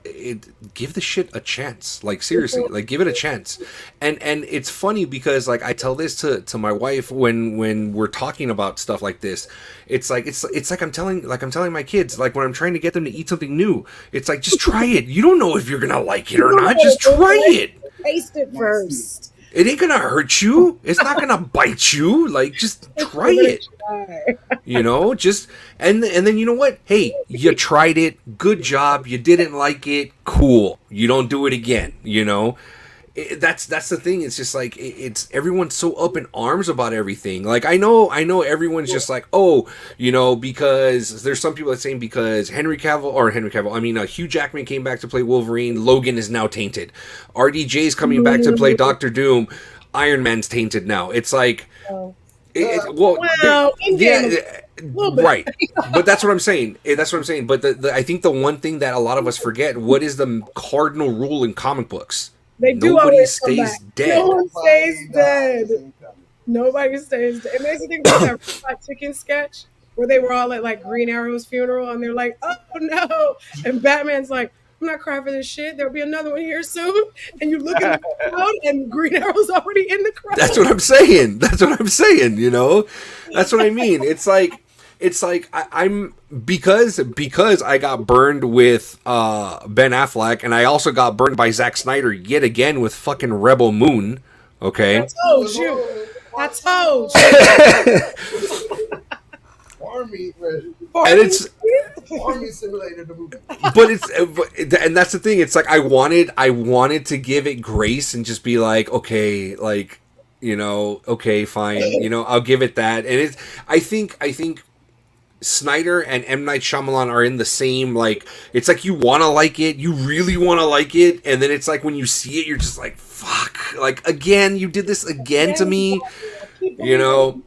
Give the shit a chance. Like seriously, like give it a chance. And it's funny because like I tell this to my wife when we're talking about stuff like this. It's like I'm telling my kids, like when I'm trying to get them to eat something new, it's like, just try it. You don't know if you're gonna like it or not. Just try it. Taste it first. It ain't gonna hurt you. It's not gonna bite you. Like, just try it. You know, and then you know what? Hey, you tried it. Good job. You didn't like it. Cool. You don't do it again. You know. That's the thing. It's just like it's everyone's so up in arms about everything. Like I know everyone's just like, oh, you know, because there's some people that saying because Hugh Jackman came back to play Wolverine, Logan is now tainted. RDJ's coming back to play Doctor Doom, Iron Man's tainted now. It's like, right. But that's what I'm saying. But I think the one thing that a lot of us forget, what is the cardinal rule in comic books? Nobody stays dead. No one stays dead. Nobody stays dead. It makes me think about that Robot Chicken sketch where they were all at like Green Arrow's funeral and they're like, oh no. And Batman's like, I'm not crying for this shit. There'll be another one here soon. And you look at the crowd and Green Arrow's already in the crowd. That's what I'm saying. You know? That's what I mean. It's like I'm because I got burned with Ben Affleck, and I also got burned by Zack Snyder yet again with fucking Rebel Moon. Okay. I told you. Army Simulator the movie. And that's the thing. It's like I wanted to give it grace and just be like, okay, like, you know, okay, fine, you know, I'll give it that. And I think Snyder and M. Night Shyamalan are in the same, like, it's like you want to like it, you really want to like it, and then it's like when you see it, you're just like, fuck, like, again, you did this again to me, you know?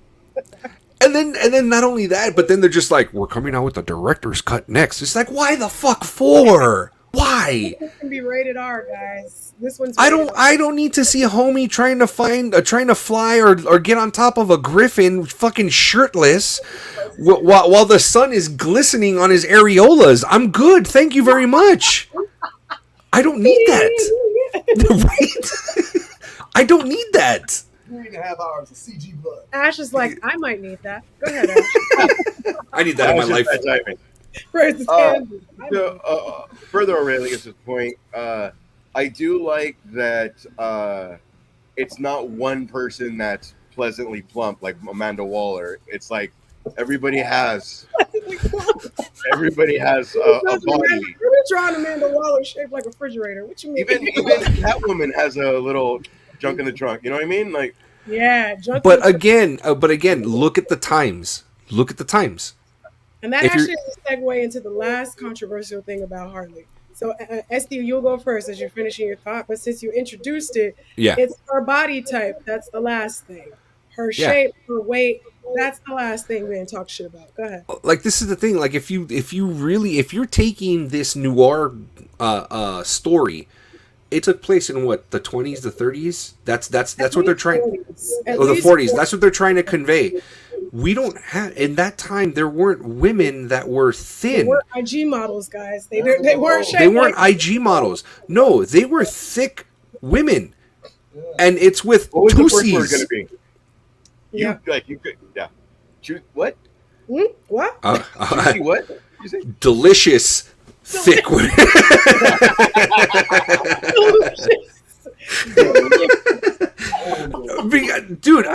And then not only that, but then they're just like, we're coming out with the director's cut next. It's like, why the fuck for? Why? This can be rated R, guys. This one's. I don't need to see a homie trying to fly or get on top of a griffin, fucking shirtless, while the sun is glistening on his areolas. I'm good, thank you very much. I don't need that. Right? I don't need that. 3.5 hours of CG blood. Ash is like, I might need that. Go ahead, Ash. I need that in my life. Further Aurelius' point, I do like that it's not one person that's pleasantly plump like Amanda Waller. It's like everybody has Everybody has a body. You're drawing Amanda Waller shaped like a refrigerator. What you mean? Even Catwoman has a little junk in the trunk. You know what I mean? Like, yeah. But again, look at the times. Look at the times. And that actually is a segue into the last controversial thing about Harley. So, Esty, you'll go first as you're finishing your thought. But since you introduced it, it's her body type. That's the last thing. Her shape, her weight. That's the last thing we didn't talk shit about. Go ahead. Like, this is the thing. Like, if you're taking this noir story, it took place in what, the 20s, the 30s. That's what they're trying. Or the 40s. That's what they're trying to convey. We don't have, in that time, there weren't women that were thin. They weren't IG models, guys. They weren't shaped. They weren't IG models. No, they were thick women. And it's with what was tussies. the first word going to be? You could, choose what? What? Juicy what? You say? Delicious, thick women. Dude,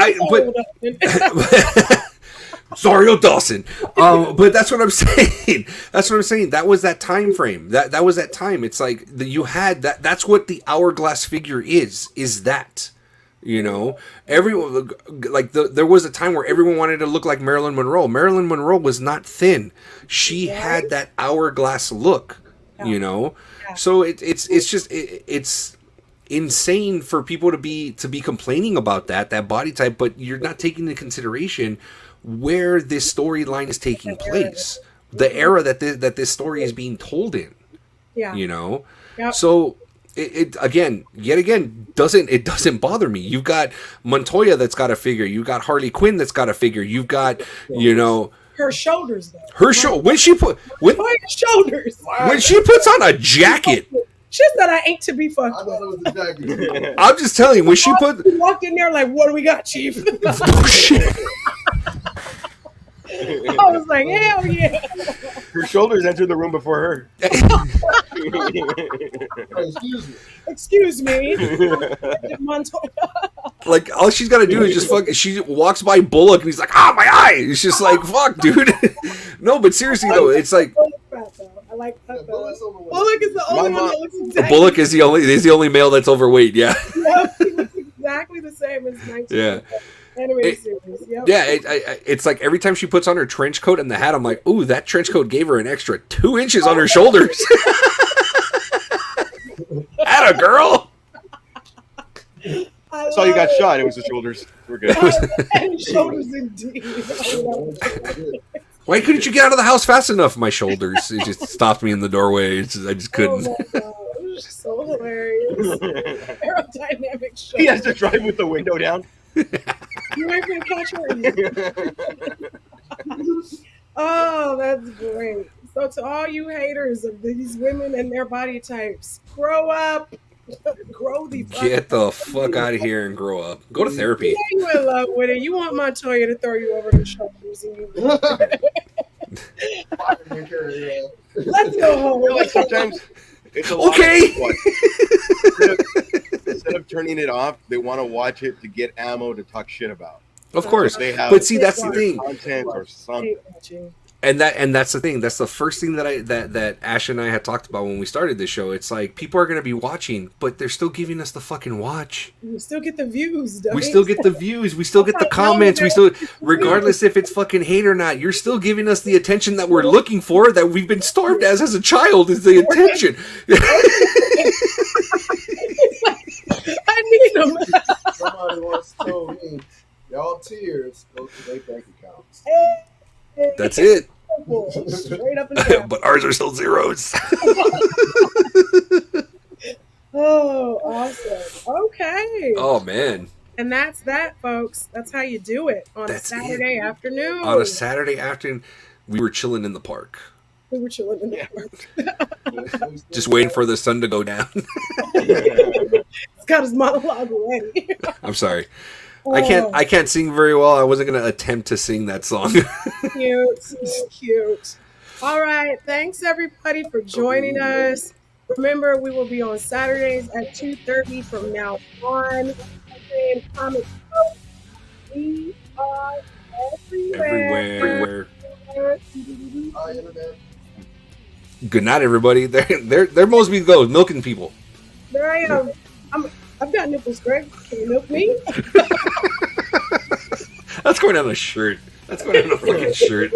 Zario Dawson. But that's what I'm saying. That's what I'm saying. That was that time frame. That was that time. It's like you had that. That's what the hourglass figure is. Is that? You know, everyone like there was a time where everyone wanted to look like Marilyn Monroe. Marilyn Monroe was not thin. She had that hourglass look. You know, so it's just it's insane for people to be complaining about that body type, but you're not taking into consideration where this storyline is taking place, the era that this story is being told in. Yeah, you know, so. It yet again doesn't bother me. You've got Montoya that's got a figure. You've got Harley Quinn that's got a figure. You've got her shoulders though. Her shoulders. When she puts on a jacket. She said I ain't to be fucked with. I'm just telling you, when she walked in there like, what do we got, Chief? I was like, hell yeah. Her shoulders entered the room before her. Excuse me. Like, all she's got to do is just fuck. She walks by Bullock and he's like, my eye. It's just like, fuck, dude. No, but seriously, though, it's like. I like that. Bullock is the only one that looks exactly. Bullock is the only male that's overweight, yeah. Yep, he looks exactly the same as 19. Yeah. Animated series. Yep. Yeah, it's like every time she puts on her trench coat and the hat, I'm like, ooh, that trench coat gave her an extra 2 inches on her shoulders. Atta girl. That's all you got shot. It was the shoulders. We're good. And shoulders indeed. Why couldn't you get out of the house fast enough? My shoulders. It just stopped me in the doorway. I just couldn't. Oh my God. It was so hilarious. Aerodynamic shoulders. He has to drive with the window down. You ain't gonna catch her. Oh, that's great. So to all you haters of these women and their body types, grow up. Grow the fuck Get the fuck out of here and grow up. Go to therapy. Yeah, you in love with it. You want Montoya to throw you over the shoulders and you let's go home. Like sometimes it's a okay. Instead of turning it off, they want to watch it to get ammo to talk shit about. Of course, but see, that's the thing. Content or something. And that's the thing. That's the first thing that Ash and I had talked about when we started this show. It's like people are going to be watching, but they're still giving us the fucking watch. We still get the views. We still get the views. We still get the comments. We still, regardless if it's fucking hate or not, you're still giving us the attention that we're looking for. That we've been starved as a child is the attention. I need them. Somebody once told me, y'all tears go to their bank accounts. That's it. Straight up and down. But ours are still zeros. Oh, awesome. Okay. Oh, man. And that's that, folks. That's how you do it on a Saturday afternoon. On a Saturday afternoon, we were chilling in the park. We were chilling in the park. Just waiting for the sun to go down. It's got his monologue ready. I'm sorry. I can't sing very well. I wasn't going to attempt to sing that song. Cute. All right. Thanks, everybody, for joining us. Remember, we will be on Saturdays at 2:30 from now on. And Comix. We are everywhere. Internet. Good night, everybody. There Mosby goes, milking people. There I am. I've got nipples, Greg. Can you milk me? That's going on a shirt. That's going on a fucking shirt.